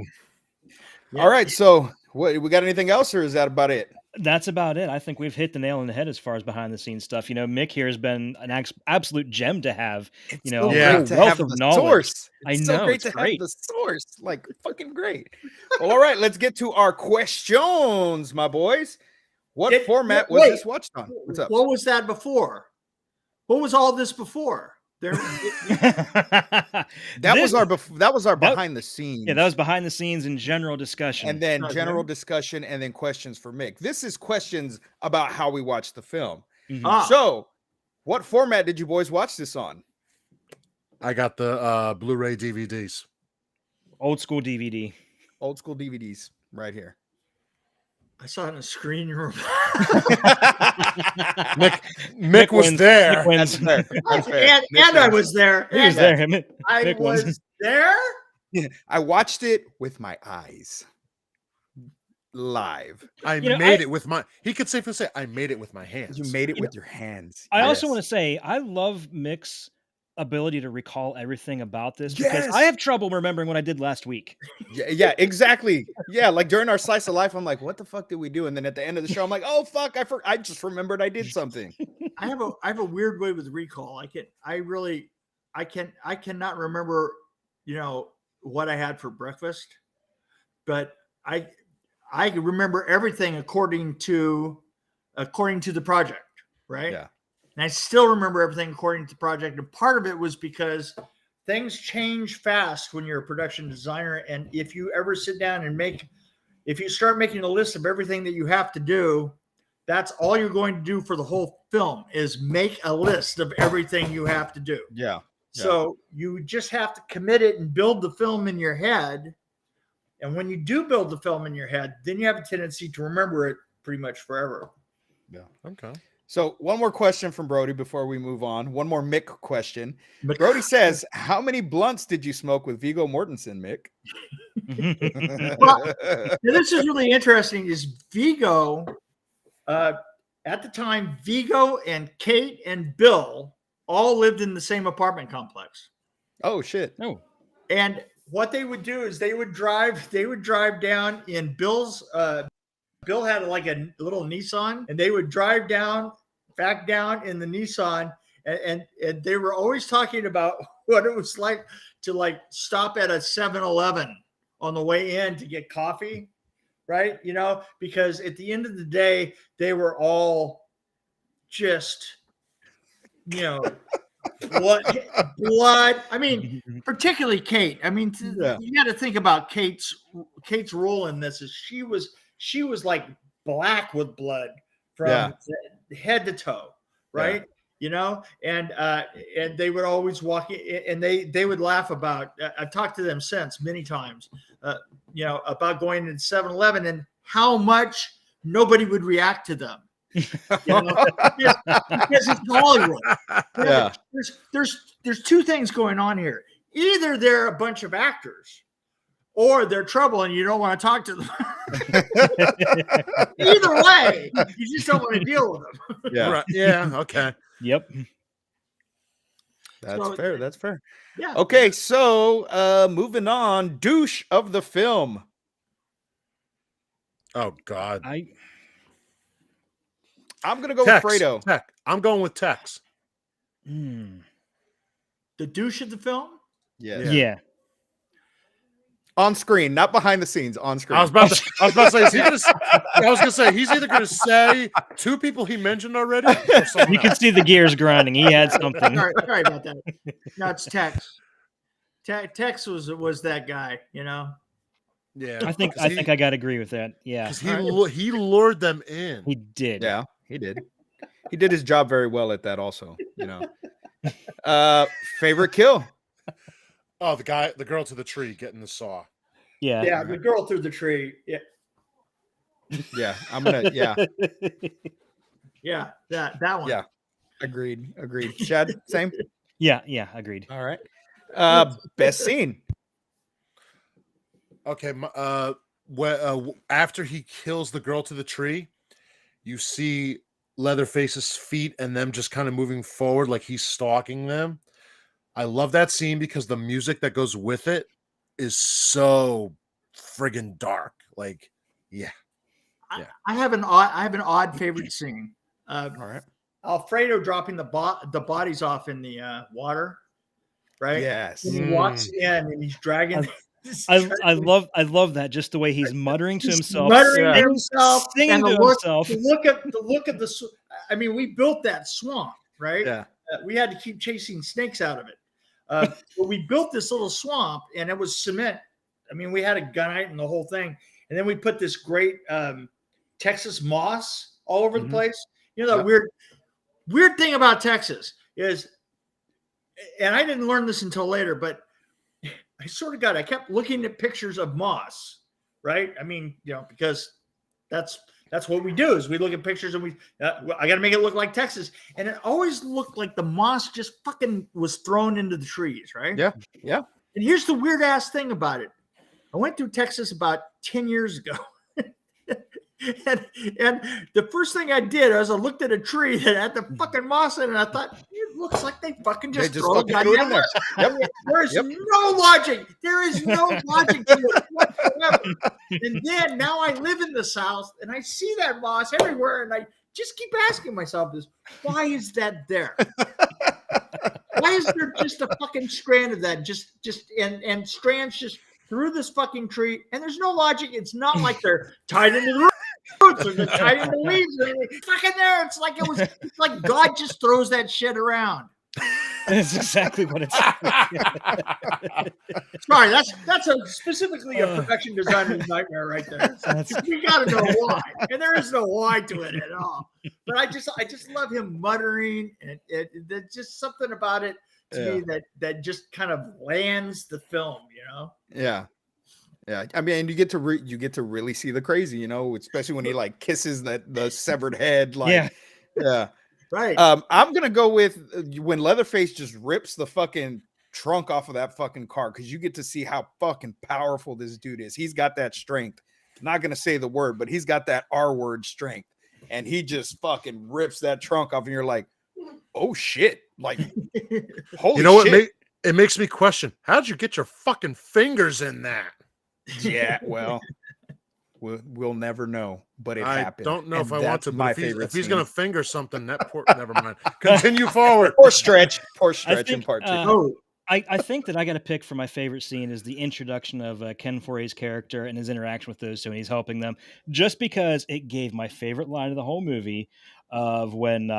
All right. So, we got anything else, or is that about it? That's about it. I think we've hit the nail on the head as far as behind the scenes stuff. Mick here has been an absolute gem to have. It's a great to wealth have of the knowledge. source. It's so great to have the source. Like fucking great. Well, all right, let's get to our questions, my boys. What format was this watched on? What's up? What was that before? What was all this before? That was our behind the scenes. Yeah, that was behind the scenes and general discussion. And then general discussion and then questions for Mick. This is questions about how we watched the film. Mm-hmm. So, what format did you boys watch this on? I got the Blu-ray DVDs. Old school DVD. Old school DVDs right here. I saw it in a screen room. Mick was wins. there. Mick wins. That's fair. That's fair. And I was there. He was there. Mick I wins. was there. I watched it with my eyes. Live. I made it with my. He could safely say, "I made it with my hands." You made it with your hands. I also want to say I love Mick's ability to recall everything about this because Yes. I have trouble remembering what I did last week. Yeah, exactly. Yeah, like during our slice of life, I'm like, what the fuck did we do? And then at the end of the show, I'm like, oh fuck, I just remembered I did something. I have a weird way with recall. I cannot remember, what I had for breakfast, but I remember everything according to the project, right? Yeah. And I still remember everything according to the project. And part of it was because things change fast when you're a production designer. And if you ever sit down and if you start making a list of everything that you have to do, that's all you're going to do for the whole film is make a list of everything you have to do. Yeah. So you just have to commit it and build the film in your head. And when you do build the film in your head, then you have a tendency to remember it pretty much forever. Yeah. Okay. So one more question from Brody before we move on. One more Mick question. Brody says, how many blunts did you smoke with Viggo Mortensen, Mick? Well, this is really interesting is Viggo, at the time, Viggo and Kate and Bill all lived in the same apartment complex. Oh, shit. No. And what they would do is they would drive down in Bill's, Bill had like a little Nissan, and they would drive back down in the Nissan, and they were always talking about what it was like to stop at a 7-Eleven on the way in to get coffee, right? Because at the end of the day, they were all just, blood. I mean, particularly Kate. I mean, you got to think about Kate's role in this. Is she was like black with blood from head to toe, right? And they would always walk in, and they would laugh about. I've talked to them since many times, about going to 7-Eleven and how much nobody would react to them. Because it's Hollywood. Yeah. There's two things going on here. Either they're a bunch of actors, or they're trouble and you don't want to talk to them. Either way, you just don't want to deal with them. Yeah. Right. Yeah. Okay. Yep. That's fair. Yeah. Okay, so moving on, douche of the film. Oh God. I'm gonna go Tex, with Fredo. Tex. I'm going with Tex. The douche of the film? Yeah. On screen, not behind the scenes, on screen. I was about to say, I was gonna say he's either gonna say two people he mentioned already. Or someone You else. could see the gears grinding. He had something. Sorry about that. No, it's Tex. Tex was that guy, Yeah. I think I got to agree with that. Yeah. Because he lured them in. He did. Yeah, he did. He did his job very well at that also, Favorite kill? Oh, the girl to the tree getting the saw. Yeah. Yeah, the girl through the tree. Yeah. Yeah, I'm gonna Yeah, that one. Yeah. Agreed. Chad, same? Yeah, agreed. All right. Best scene. Okay, after he kills the girl to the tree, you see Leatherface's feet and them just kind of moving forward like he's stalking them. I love that scene because the music that goes with it is so friggin' dark. Like, yeah. I have an odd favorite scene. All right. Alfredo dropping the bodies off in the water, right? Yes. And he walks in and he's dragging. I love that, just the way he's muttering to himself, muttering to himself, singing and to himself. the look at the. I mean, we built that swamp, right? Yeah. We had to keep chasing snakes out of it, but we built this little swamp, and it was cement. I mean, we had a gunite and the whole thing, and then we put this great Texas moss all over the place. The weird thing about Texas is, and I didn't learn this until later, but I kept looking at pictures of moss, right? I mean, because that's that's what we do is we look at pictures and I got to make it look like Texas. And it always looked like the moss just fucking was thrown into the trees, right? Yeah. Yeah. And here's the weird ass thing about it. I went through Texas about 10 years ago. and the first thing I did was I looked at a tree that had the fucking moss in it, and I thought, it looks like they fucking just throw it in there. There is no logic. There is no logic to it whatsoever. And then now I live in the South, and I see that moss everywhere, and I just keep asking myself this, why is that there? Why is there just a fucking strand of that? And strands just through this fucking tree, and there's no logic. It's not like they're tied into the roots or they're tied into the leaves. It's fucking there. It's like God just throws that shit around. That's exactly what it's. Sorry, that's specifically a production designer's nightmare right there. We got to know why, and there is no why to it at all. But I just love him muttering, and there's just something about it to me that just kind of lands the film, you know. Yeah. I mean, you get to really see the crazy, you know, especially when he like kisses the severed head. Like, yeah. Right. I'm gonna go with when Leatherface just rips the fucking trunk off of that fucking car, because you get to see how fucking powerful this dude is. He's got that strength. I'm not gonna say the word, but he's got that R word strength, and he just fucking rips that trunk off, and you're like, oh shit! Like, holy, you know shit. what? It makes me question: how'd you get your fucking fingers in that? Yeah, well. We'll never know, but it happened. I don't know and if I want to. But if he's going to scene. finger something, never mind. Continue forward. Poor stretch in part two. I think that I got to pick for my favorite scene is the introduction of Ken Foree's character and his interaction with those two, and he's helping them. Just because it gave my favorite line of the whole movie of when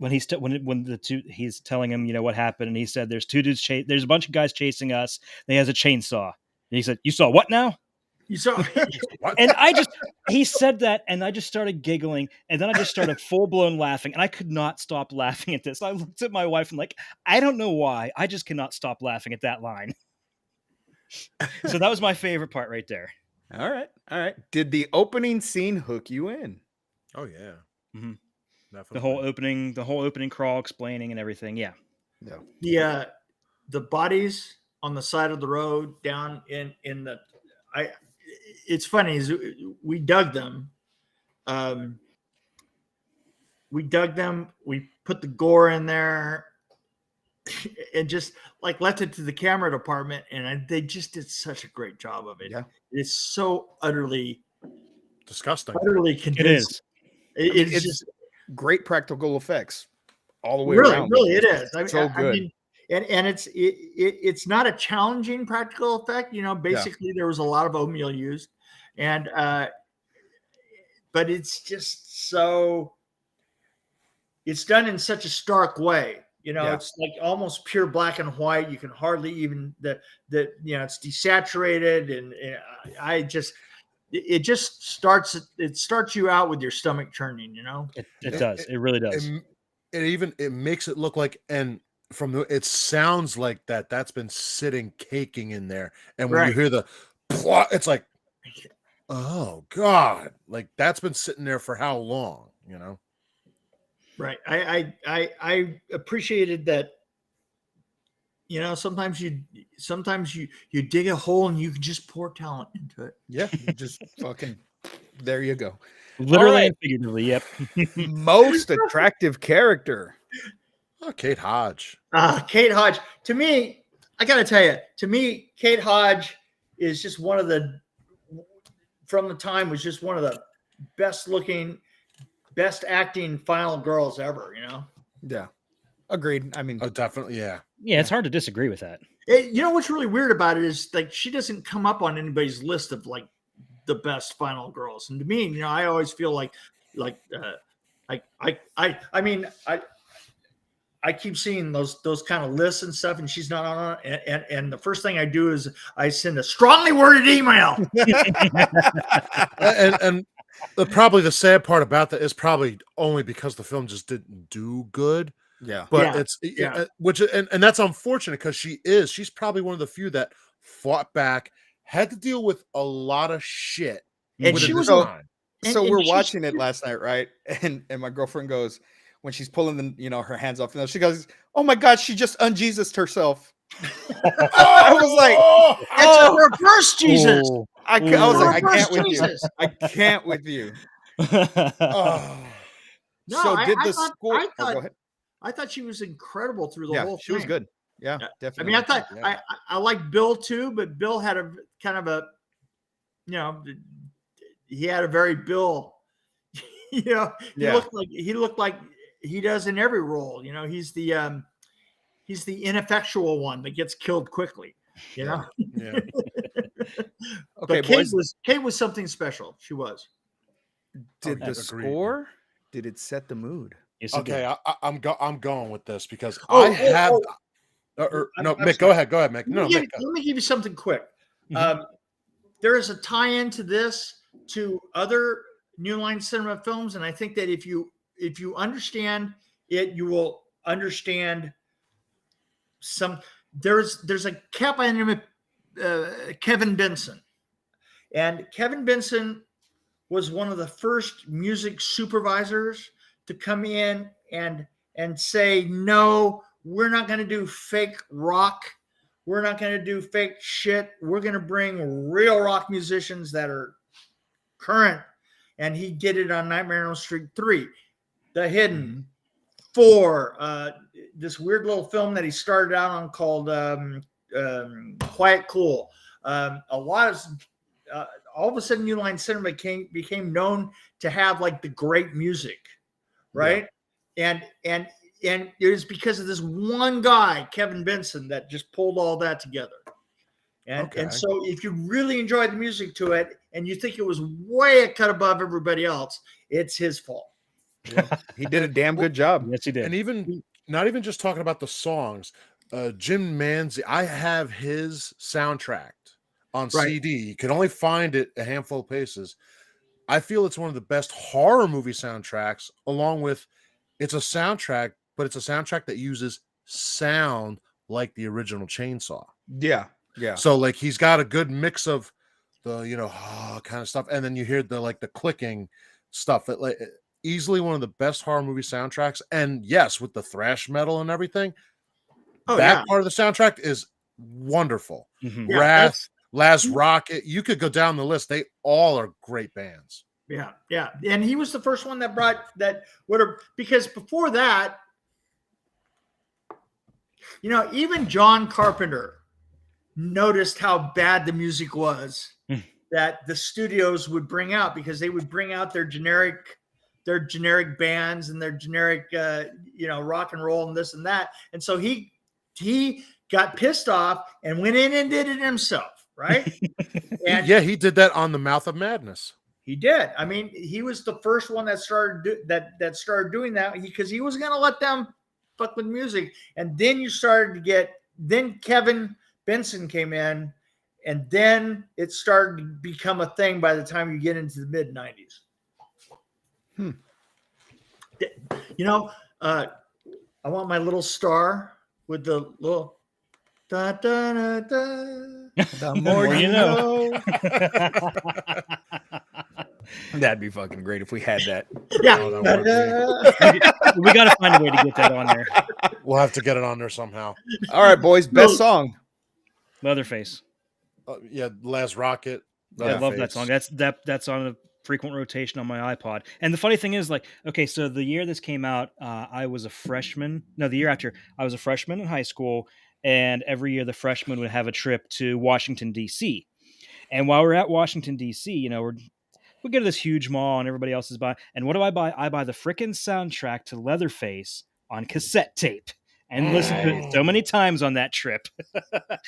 he's telling him, you know, what happened, and he said, "There's two dudes. There's a bunch of guys chasing us. And he has a chainsaw." And he said, "You saw what now?" You saw, and he said that, and I just started giggling, and then I just started full blown laughing, and I could not stop laughing at this. I looked at my wife and like, I don't know why, I just cannot stop laughing at that line. So that was my favorite part right there. All right. Did the opening scene hook you in? Oh yeah, mm-hmm. The whole opening crawl, explaining and everything. Yeah. The bodies on the side of the road down in the. It's funny is we dug them. We put the gore in there and just like left it to the camera department. And they just did such a great job of it. Yeah. It's so utterly disgusting. Utterly convincing. It's just great practical effects all the way really, around. Really, it is. So good. I mean, and it's not a challenging practical effect. You know, basically there was a lot of oatmeal used. And but it's just so it's done in such a stark way, you know. It's like almost pure black and white. You can hardly even it's desaturated, and it starts you out with your stomach churning, you know. It does. It really does. It makes it look like, and it sounds like that's been sitting caking in there, and when you hear the plot, it's like, oh God, like that's been sitting there for how long, you know? Right. I appreciated that. You know, sometimes you dig a hole and you can just pour talent into it. Yeah, just fucking there you go. Literally and figuratively, yep. Most attractive character. Oh, Kate Hodge. Kate Hodge. To me, I gotta tell you, Kate Hodge is just one of the best looking, best acting final girls ever, you know? Yeah. Agreed. I mean, definitely. Yeah. Yeah. It's hard to disagree with that. You know, what's really weird about it is like, she doesn't come up on anybody's list of like the best final girls. And to me, you know, I always feel like I keep seeing those kind of lists and stuff, and she's not on it. And the first thing I do is I send a strongly worded email. and probably the sad part about that is probably only because the film just didn't do good. Yeah. But and that's unfortunate because she's probably one of the few that fought back, had to deal with a lot of shit. And she was So and we're she's- watching it last night, right? And my girlfriend goes, when she's pulling her hands off, she goes, "Oh my God, she just unJesused herself." I was like, It's a reverse Jesus. Oh, I was like, I Reverse can't with you. Jesus. I can't with you. Oh. No, So did I the thought, score? I Oh, thought go ahead. I thought she was incredible through the Yeah, whole she was thing. good. Yeah, Yeah. I definitely. mean, I thought Yeah. I like Bill too, but Bill had a kind of a, he had a very Bill, Yeah. he looked like he does in every role. He's the ineffectual one that gets killed quickly. Yeah. Okay, But Kate boys. was something special. She was. Did the Agreed. score? Did it set the mood? Yes, it Okay, did. I'm going with this because Oh, I have. No, I'm Mick, sorry. go ahead, Mick. No, Let Mick. me give you something quick. Mhm. There is a tie-in to this to other New Line Cinema films, and I think that if you understand it, you will understand some. There's a cat by the name of Kevin Benson, and Kevin Benson was one of the first music supervisors to come in and say, no, we're not going to do fake rock. We're not going to do fake shit. We're going to bring real rock musicians that are current. And he did it on Nightmare on Elm Street 3, The Hidden, 4, this weird little film that he started out on called Quiet Cool. A lot of all of a sudden, New Line Cinema became known to have like the great music, right? Yeah. And it was because of this one guy, Kevin Benson, that just pulled all that together. And so, if you really enjoyed the music to it, and you think it was way a cut above everybody else, it's his fault. Yeah. He did a damn good job. Yes, he did. And even not even just talking about the songs, Jim Manzi, I have his soundtrack on CD. You can only find it a handful of places. I feel it's one of the best horror movie soundtracks, along with it's a soundtrack, but it's a soundtrack that uses sound like the original Chainsaw. Yeah. Yeah. So like he's got a good mix of the kind of stuff, and then you hear the clicking stuff. That like easily one of the best horror movie soundtracks. And yes, with the thrash metal and everything, that part of the soundtrack is wonderful. Mhm. Wrath, Laz Rocket, you could go down the list. They all are great bands. Yeah, yeah. And he was the first one that brought that because before that, even John Carpenter noticed how bad the music was that the studios would bring out, because they would bring out their generic bands and their generic rock and roll and this and that. And so he got pissed off and went in and did it himself, right? And he did that on The Mouth of Madness. He did. I mean, he was the first one that started doing that, because he was going to let them fuck with music. And then you started to get, then Kevin Benson came in, and then it started to become a thing by the time you get into the mid 90s. I want my little star with the little da da da da. The more you know. That'd be fucking great if we had that. Yeah. Oh, that would We got to find a way to get that on there. We'll have to get it on there somehow. All right, boys. Best song. Leatherface. Laz Rocket. I love that song. That's on a frequent rotation on my iPod. And the funny thing is, okay, so the year this came out, I was a freshman. No, the year after, I was a freshman in high school, and every year the freshmen would have a trip to Washington, D.C. And while we're at Washington, D.C., we go to this huge mall and everybody else is buying. And what do I buy? I buy the frickin' soundtrack to Leatherface on cassette tape and listen to it so many times on that trip.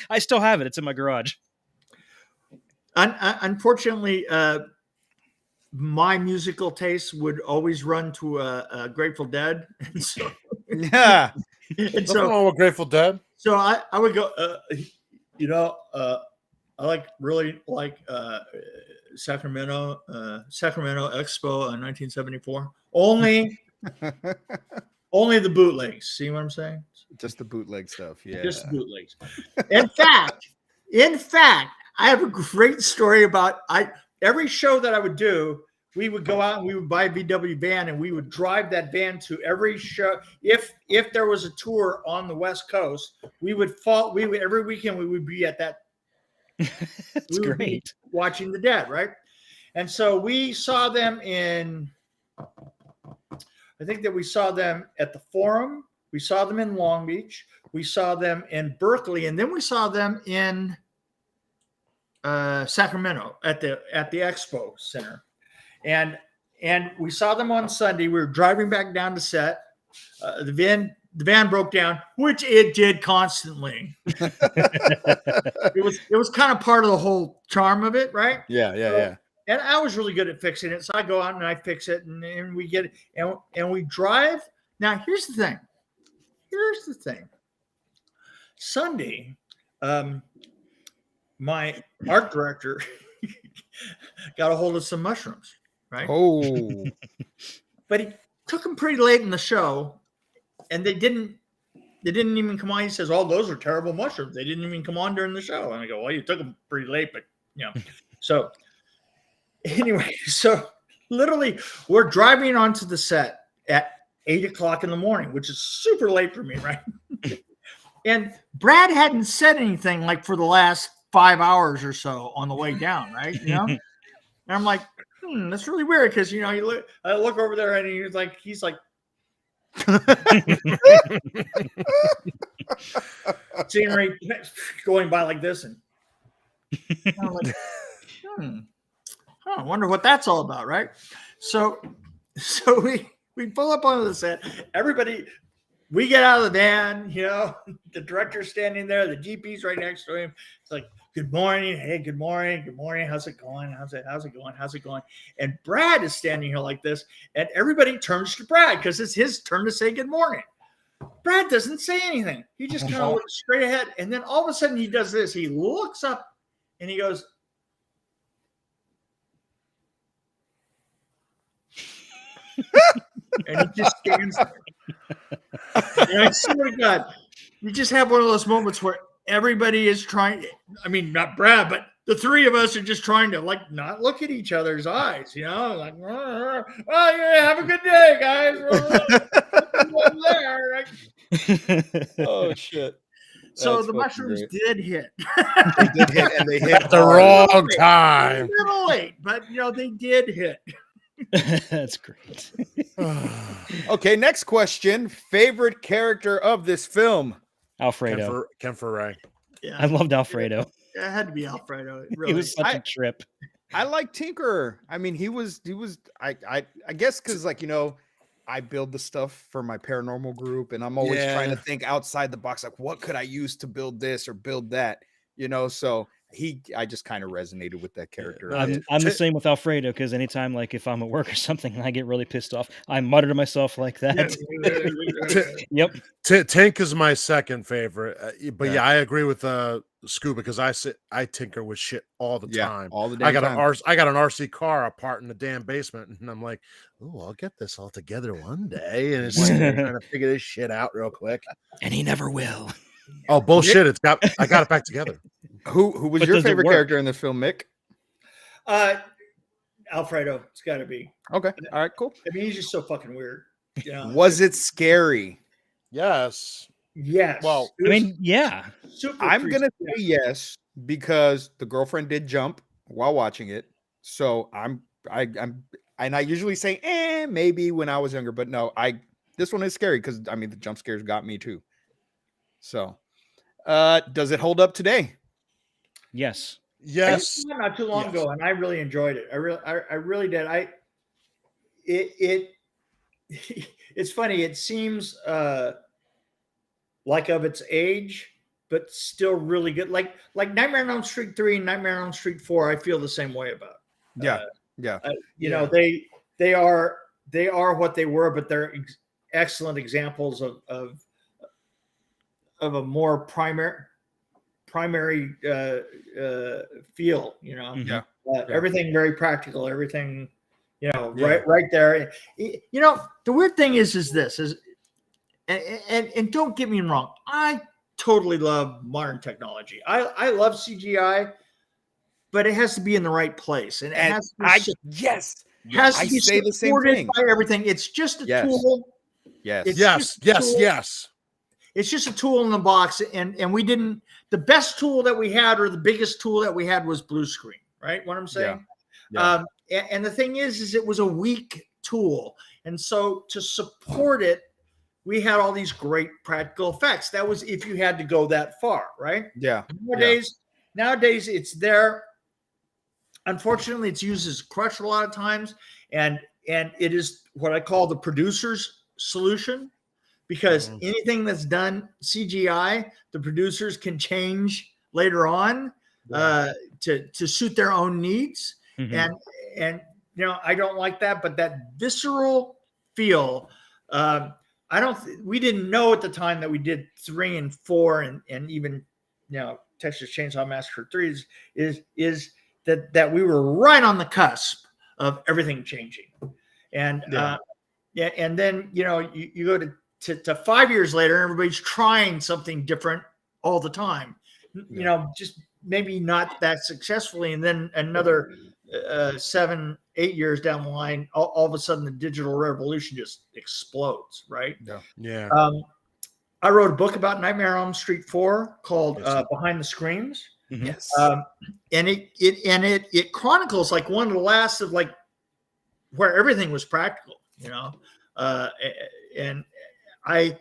I still have it. It's in my garage. Unfortunately, my musical taste would always run to a Grateful Dead. And so, Yeah. and Nothing so, wrong with Grateful Dead. so I would go, I really like Sacramento Expo in 1974. Only the bootlegs. See what I'm saying? Just the bootleg stuff. Yeah. Just bootlegs. In fact, I have a great story about every show that I would do. we would go out and we would buy a VW van and we would drive that van to every show. If there was a tour on the West Coast, we would every weekend we would be at that. That's great. Watching the Dead, right? And so we saw them in. I think that we saw them at the Forum. We saw them in Long Beach. We saw them in Berkeley, and then we saw them in Sacramento at the Expo Center. And we saw them on Sunday. We were driving back down to set. The van broke down, which it did constantly. It was kind of part of the whole charm of it, right? Yeah. And I was really good at fixing it. So I go out and I fix it and we get it and we drive. Now, here's the thing. Sunday, my art director got a hold of some mushrooms, right? Oh. But he took them pretty late in the show and they didn't even come on. He says, "Oh, those are terrible mushrooms. They didn't even come on during the show." And I go, "Well, you took them pretty late, but you know." So anyway, so literally we're driving onto the set at 8:00 in the morning, which is super late for me, right? And Brad hadn't said anything like for the last 5 hours or so on the way down, right? You know, and I'm like, that's really weird because you know, I look over there and he's like, scenery going by like this, and I'm like, I wonder what that's all about, right? So we pull up onto the set. Everybody, we get out of the van, you know, the director's standing there, the GP's right next to him. It's like, "Good morning. Hey, good morning. Good morning. How's it going? How's it going? How's it going?" And Brad is standing here like this, and everybody turns to Brad because it's his turn to say good morning. Brad doesn't say anything. He just kind of looks straight ahead. And then all of a sudden he does this. He looks up and he goes, and he just stands there. And I swear to God, you just have one of those moments where everybody is trying. I mean, not Brad, but the three of us are just trying to like not look at each other's eyes, you know, like, "Oh, yeah, have a good day, guys." There, right? Oh shit. So That's the mushrooms did hit. They did hit, and they hit At the wrong time. A little late, but you know, they did hit. That's great. Okay, next question. Favorite character of this film? Alfredo. Ken Ferrari. Yeah, I loved Alfredo. it had to be Alfredo. He Really. was such a trip. I like Tinkerer. I mean, he was I guess because like, you know, I build the stuff for my paranormal group and I'm always trying to think outside the box, like what could I use to build this or build that, you know? So I just kind of resonated with that character. I'm the same with Alfredo because anytime, like if I'm at work or something and I get really pissed off, I mutter to myself like that. Yep. Tank is my second favorite, but yeah, I agree with Scuba because I tinker with shit all the time. All the damn I got time. I got an RC car apart in the damn basement, and I'm like, "Oh, I'll get this all together one day," and it's like trying to figure this shit out real quick. And he never will. Oh bullshit! I got it back together. Who was your favorite character in this film, Mick? Alfredo. It's got to be. Okay. All right. Cool. I mean, he's just so fucking weird. You know? Was it scary? Yes. Yes. Well, I mean, yeah. I'm gonna say yes because the girlfriend did jump while watching it. So I'm and I usually say maybe when I was younger, but no, this one is scary because I mean the jump scares got me too. So does it hold up today? Yes. Yes. Not too long ago, and I really enjoyed it. I really did. It's funny. It seems like of its age, but still really good. Like Nightmare on Elm Street 3 and Nightmare on Elm Street 4, I feel the same way about. You know, they are what they were, but they're excellent examples of a more primary feel, you know. Everything very practical, everything, you know, right there. You know, the weird thing is this and don't get me wrong, I totally love modern technology. I love CGI, but it has to be in the right place, and it has to be has I to be say the same supported thing. by everything. It's just a Yes. tool. Yes. It's Yes, just a yes, tool. yes. It's just a tool in the box, and we didn't. The best tool that we had, or the biggest tool that we had, was blue screen. Right? What I'm saying. Yeah. And the thing is it was a weak tool, and so to support it, we had all these great practical effects. That was if you had to go that far, right? Yeah. Nowadays it's there. Unfortunately, it's used as a crutch a lot of times, and it is what I call the producer's solution, because anything that's done CGI, the producers can change later on to suit their own needs. Mhm. And I don't like that, but that visceral feel, we didn't know at the time that we did 3 and 4 and even Texas Chainsaw Massacre 3 is that we were right on the cusp of everything changing. And and then you go to 5 years later, everybody's trying something different all the time. Just maybe not that successfully, and then another 7-8 years down the line, all of a sudden the digital revolution just explodes, right? Yeah. I wrote a book about Nightmare on Elm Street 4 called Yes. Behind the Screams. Mhm. Yes. And it chronicles like one of the last of like where everything was practical, and I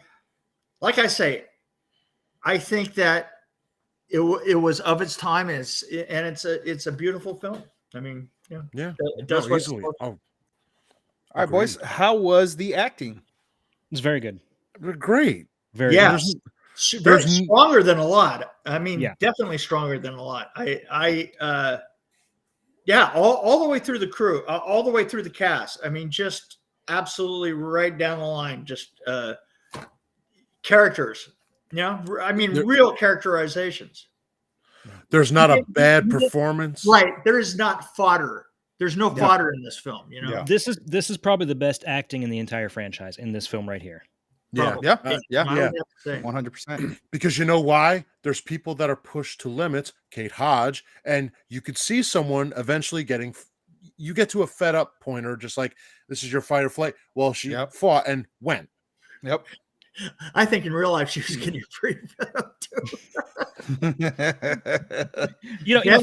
think that it was of its time, and it's a beautiful film. I mean, Yeah. it does No, what it's easily. supposed to. Oh, All right, agreed. boys. How was the acting? It's very good. Great. Very Yes. good. Very there's- stronger than a lot. I mean, Yeah. definitely stronger than a lot. All the way through the crew, all the way through the cast. I mean, just absolutely right down the line. Just characters. I mean, real characterizations. There's not a bad performance. Right. There is not fodder. There's no fodder in this film. Yeah. This is probably the best acting in the entire franchise in this film right here. Yeah. Probably. Yeah. I would have to say. 100%. Because you know why? There's people that are pushed to limits, Kate Hodge, and you could see someone eventually you get to a fed up point, or just like, this is your fight or flight. Well, she fought and went. Yep. I think in real life she was getting pretty fed up too.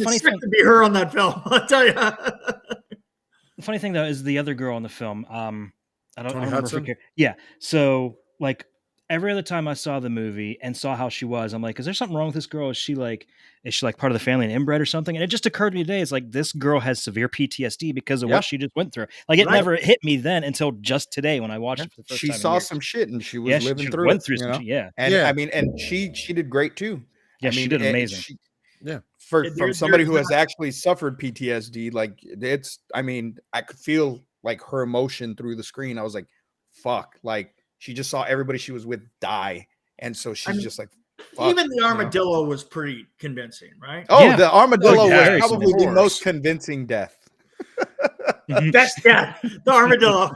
Funny thing to be her on that film, I'll tell you. The funny thing though is the other girl in the film. I don't remember. Hudson? Yeah. So like every other time I saw the movie and saw how she was, I'm like, is there something wrong with this girl? Is she like part of the family and inbred or something? And it just occurred to me today, it's like this girl has severe PTSD because of what she just went through. Like it never hit me then until just today when I watched it for the first time. She saw some shit and she was living through went it. through some shit. Yeah. And I mean, and she did great too. Yeah, she did amazing. From somebody who has actually suffered PTSD, like I could feel like her emotion through the screen. I was like, fuck, like she just saw everybody she was with die. And so she's just like, fuck, even the armadillo was pretty convincing, right? Oh, yeah. The armadillo was probably the most convincing death. Best death, the armadillo.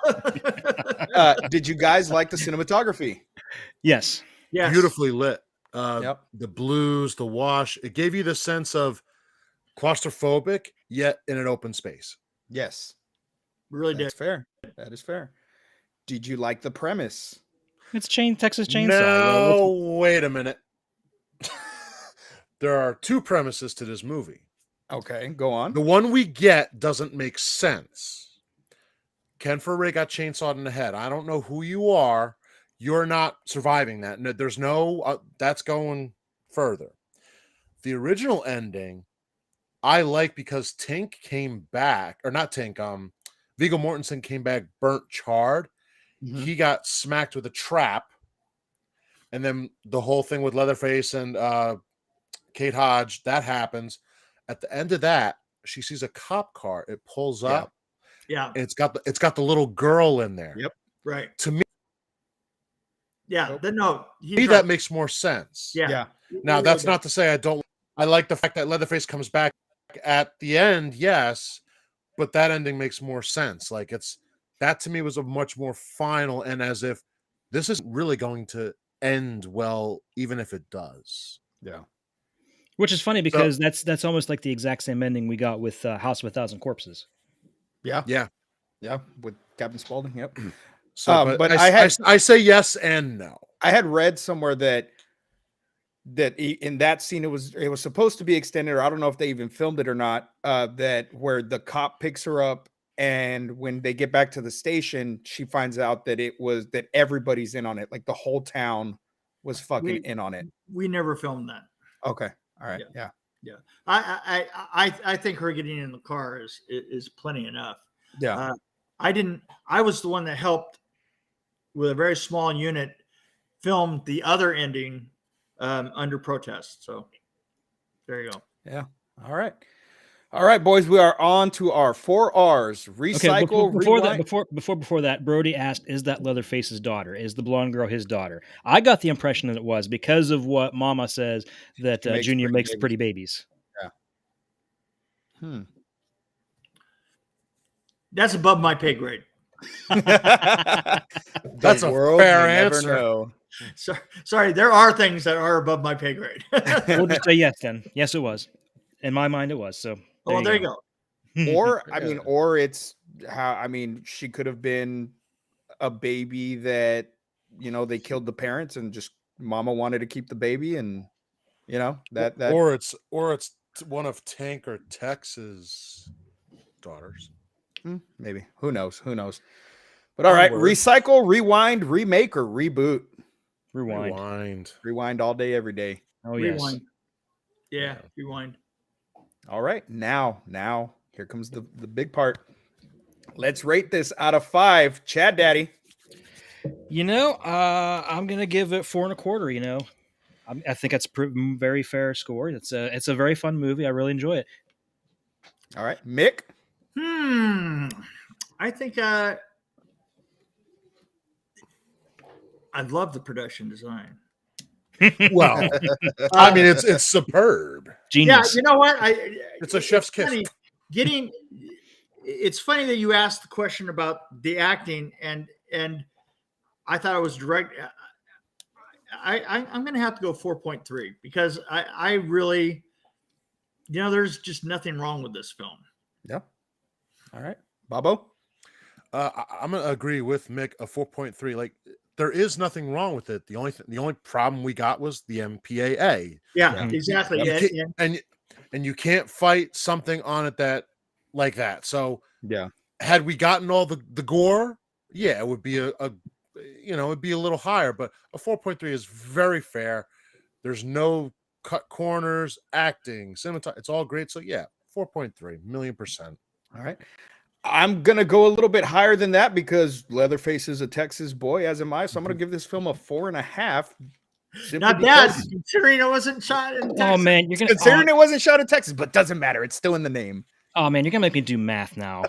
Did you guys like the cinematography? Yes. Yes. Beautifully lit. The blues, the wash, it gave you the sense of claustrophobic yet in an open space. Yes, really that's fair. That is fair. Did you like the premise? It's Texas Chainsaw. No, wait a minute. There are 2 premises to this movie. Okay, go on. The one we get doesn't make sense. Ken Ferre got chainsawed in the head. I don't know who you are. You're not surviving that. No, there's no, that's going further. The original ending, I like because Tink came back, or not Tink, Viggo Mortensen came back burnt charred. Mm-hmm. He got smacked with a trap. And then the whole thing with Leatherface and Kate Hodge, that happens. At the end of that, she sees a cop car. It pulls up. Yeah. And it's got the little girl in there. Yep. Right. To me, that makes more sense. Yeah. Now, that's not to say I like the fact that Leatherface comes back at the end, yes, but that ending makes more sense. Like that to me was a much more final, and as if this isn't really going to end well, even if it does. Yeah. Which is funny because that's almost like the exact same ending we got with House of a Thousand Corpses. Yeah. Yeah. Yeah, with Captain Spaulding. Yep. So, but I say yes and no. I had read somewhere that in that scene it was supposed to be extended, or I don't know if they even filmed it or not. That where the cop picks her up, and when they get back to the station, she finds out that that everybody's in on it, like the whole town was fucking in on it. We never filmed that. Okay, all right, yeah. I think her getting in the car is plenty enough. Yeah. I was the one that helped with a very small unit film the other ending under protest. So there you go. Yeah. All right, boys. We are on to our 4 R's: recycle. Okay, before that, Brody asked, "Is that Leatherface's daughter? Is the blonde girl his daughter?" I got the impression that it was because of what Mama says that Junior makes pretty babies. Yeah. That's above my pay grade. That's a fair answer. Sorry, there are things that are above my pay grade. We'll just say yes then. Yes, it was. In my mind, it was. So there you go. Or it's how, she could have been a baby that, they killed the parents and just Mama wanted to keep the baby, and that or it's one of Tank or Tex's daughters. Maybe. Who knows? But all right, recycle, rewind, remake, or reboot. Rewind all day, every day. Oh yes. Rewind. Yeah, rewind. All right, now here comes the big part. Let's rate this out of 5. Chad Daddy. I'm gonna give it 4 1/4. I think that's a very fair score. It's a very fun movie. I really enjoy it. All right, Mick. I think I love the production design. Well, it's superb. Genius. Yeah, you know what? It's a chef's kiss. It's funny that you asked the question about the acting, and I thought it was direct. I'm going to have to go 4.3 because I really, there's just nothing wrong with this film. Yeah. All right, Bobo. I'm going to agree with Mick, a 4.3. Like, there is nothing wrong with it. The only problem we got was the MPAA. Yeah. Exactly. And you can't fight something on it like that. So yeah, had we gotten all the gore, it would be it'd be a little higher, but a 4.3 is very fair. There's no cut corners, acting, cinematography. It's all great. So 4.3 1,000,000%. All right. I'm going to go a little bit higher than that because Leatherface is a Texas boy, as am I. So I'm going to give this film a 4.5. Not bad, considering it wasn't shot in Texas. Oh, man. Considering it wasn't shot in Texas, but doesn't matter. It's still in the name. Oh, man. You're going to make me do math now.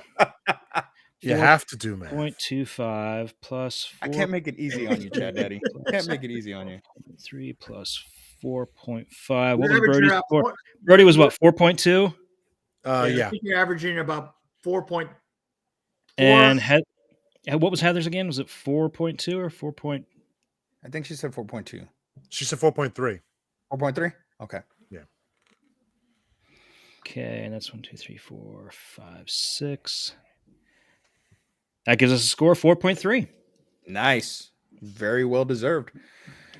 You have to do math. 0.25 plus 4. I can't make it easy on you, Chad Daddy. I can't make it easy on you. 3 plus 4.5. What was Brody's score? Brody was what, 4.2? I think you're averaging about 4.4. And what was Heather's again? Was it 4.2 or 4. I think she said 4.2. She said 4.3. 4.3? Okay. Yeah. Okay, and that's 1, 2, 3, 4, 5, 6. That gives us a score of 4.3. Nice. Very well deserved.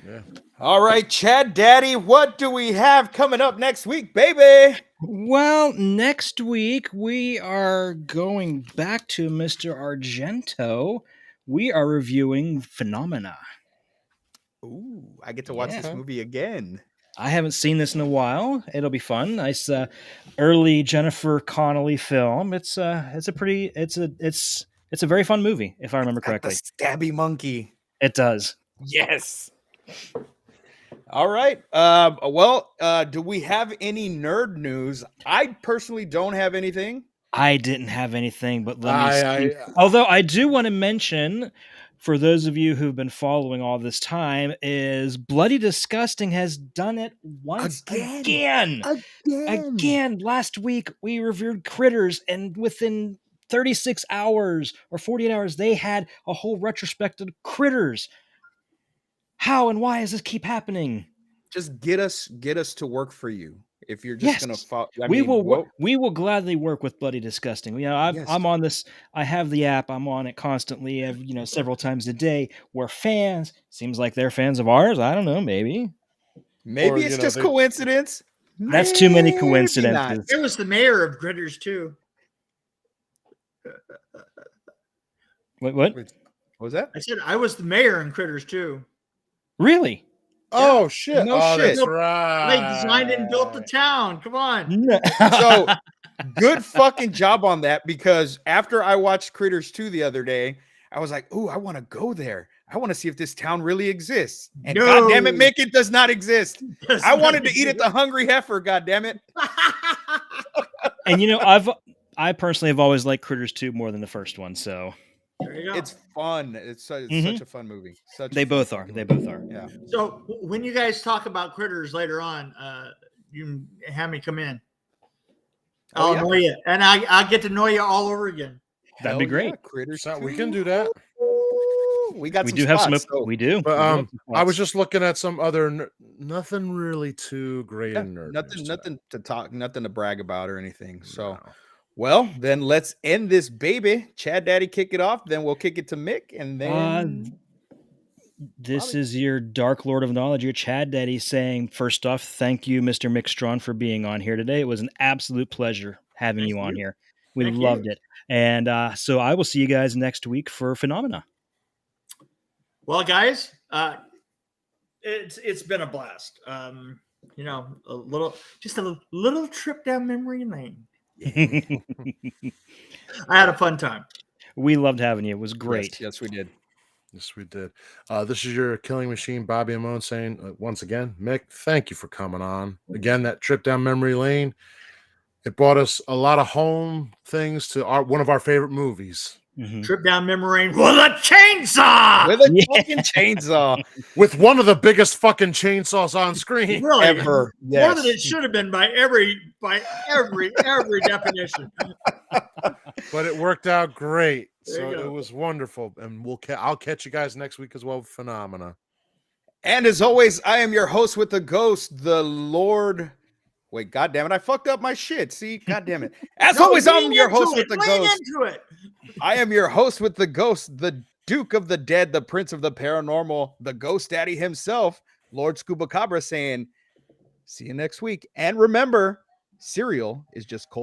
Yeah. All right, Chad Daddy, what do we have coming up next week, baby? Well, next week we are going back to Mr. Argento. We are reviewing Phenomena. Ooh, I get to watch this movie again. I haven't seen this in a while. It'll be fun. Nice early Jennifer Connelly film. It's a very fun movie, if I remember correctly. The stabby monkey. It does. Yes. All right. Do we have any nerd news? I personally don't have anything. I didn't have anything, but let me see. Although I do want to mention, for those of you who've been following all this time, is Bloody Disgusting has done it once again. Last week we reviewed Critters, and within 36 hours or 48 hours, they had a whole retrospective of Critters. How and why does this keep happening? Just get us to work for you. If you're just Yes. gonna follow, We will gladly work with Bloody Disgusting. Yes. I'm on this. I have the app. I'm on it constantly. Several times a day. We're fans. Seems like they're fans of ours. I don't know. Maybe maybe it's just coincidence. That's too many Maybe coincidences. not. It was the mayor of Critters 2. What? What was that? I said I was the mayor in Critters 2. Really? Oh shit! No Oh, shit. that's right. They designed and built the town. Come on. No. So good fucking job on that, because after I watched Critters 2 the other day, I was like, "Ooh, I want to go there. I want to see if this town really exists." And No. God damn it, Mick, it does not exist. I wanted to eat at the Hungry Heifer. God damn it. And I personally have always liked Critters 2 more than the first one. So There you go. It's fun. It's such a fun movie. they both are. They both are. Yeah. So when you guys talk about Critters later on, you can have me come in. I'll annoy you, and I'll get to know you all over again. That'd be great. Yeah, Critters. So 2. We can do that. We got. We some do have some. spots, so- We do. But I was just looking at some other nothing really too great in nerd. nothing to talk, nothing to brag about or anything. So, well, then let's end this baby. Chad Daddy, kick it off. Then we'll kick it to Mick, and then This is your Dark Lord of Knowledge, your Chad Daddy, saying, first off, thank you, Mr. Mick Strawn, for being on here today. It was an absolute pleasure having you on here. We loved it. And so I will see you guys next week for Phenomena. Well, guys, it's been a blast. A little trip down memory lane. I had a fun time. We loved having you. It was great. Yes, we did. Yes, we did. This is your Killing Machine, Bobby Amone, saying once again, Mick, thank you for coming on. Again, that trip down memory lane, it brought us a lot of home things to one of our favorite movies. Trip down memory lane with a chainsaw. With a fucking chainsaw. With one of the biggest fucking chainsaws on screen Really, ever. Yes. More than it should have been by every definition. But it worked out great. There So you go. it was wonderful. And I'll catch you guys next week as well with Phenomena. And as always, I am your host with the ghost, the Lord. Wait, God damn it. I fucked up my shit. See, God damn it. As always, I'm your host with the ghost. Into it. I am your host with the ghost, the Duke of the Dead, the Prince of the Paranormal, the Ghost Daddy himself, Lord Scuba Cabra, saying, see you next week. And remember, cereal is just cold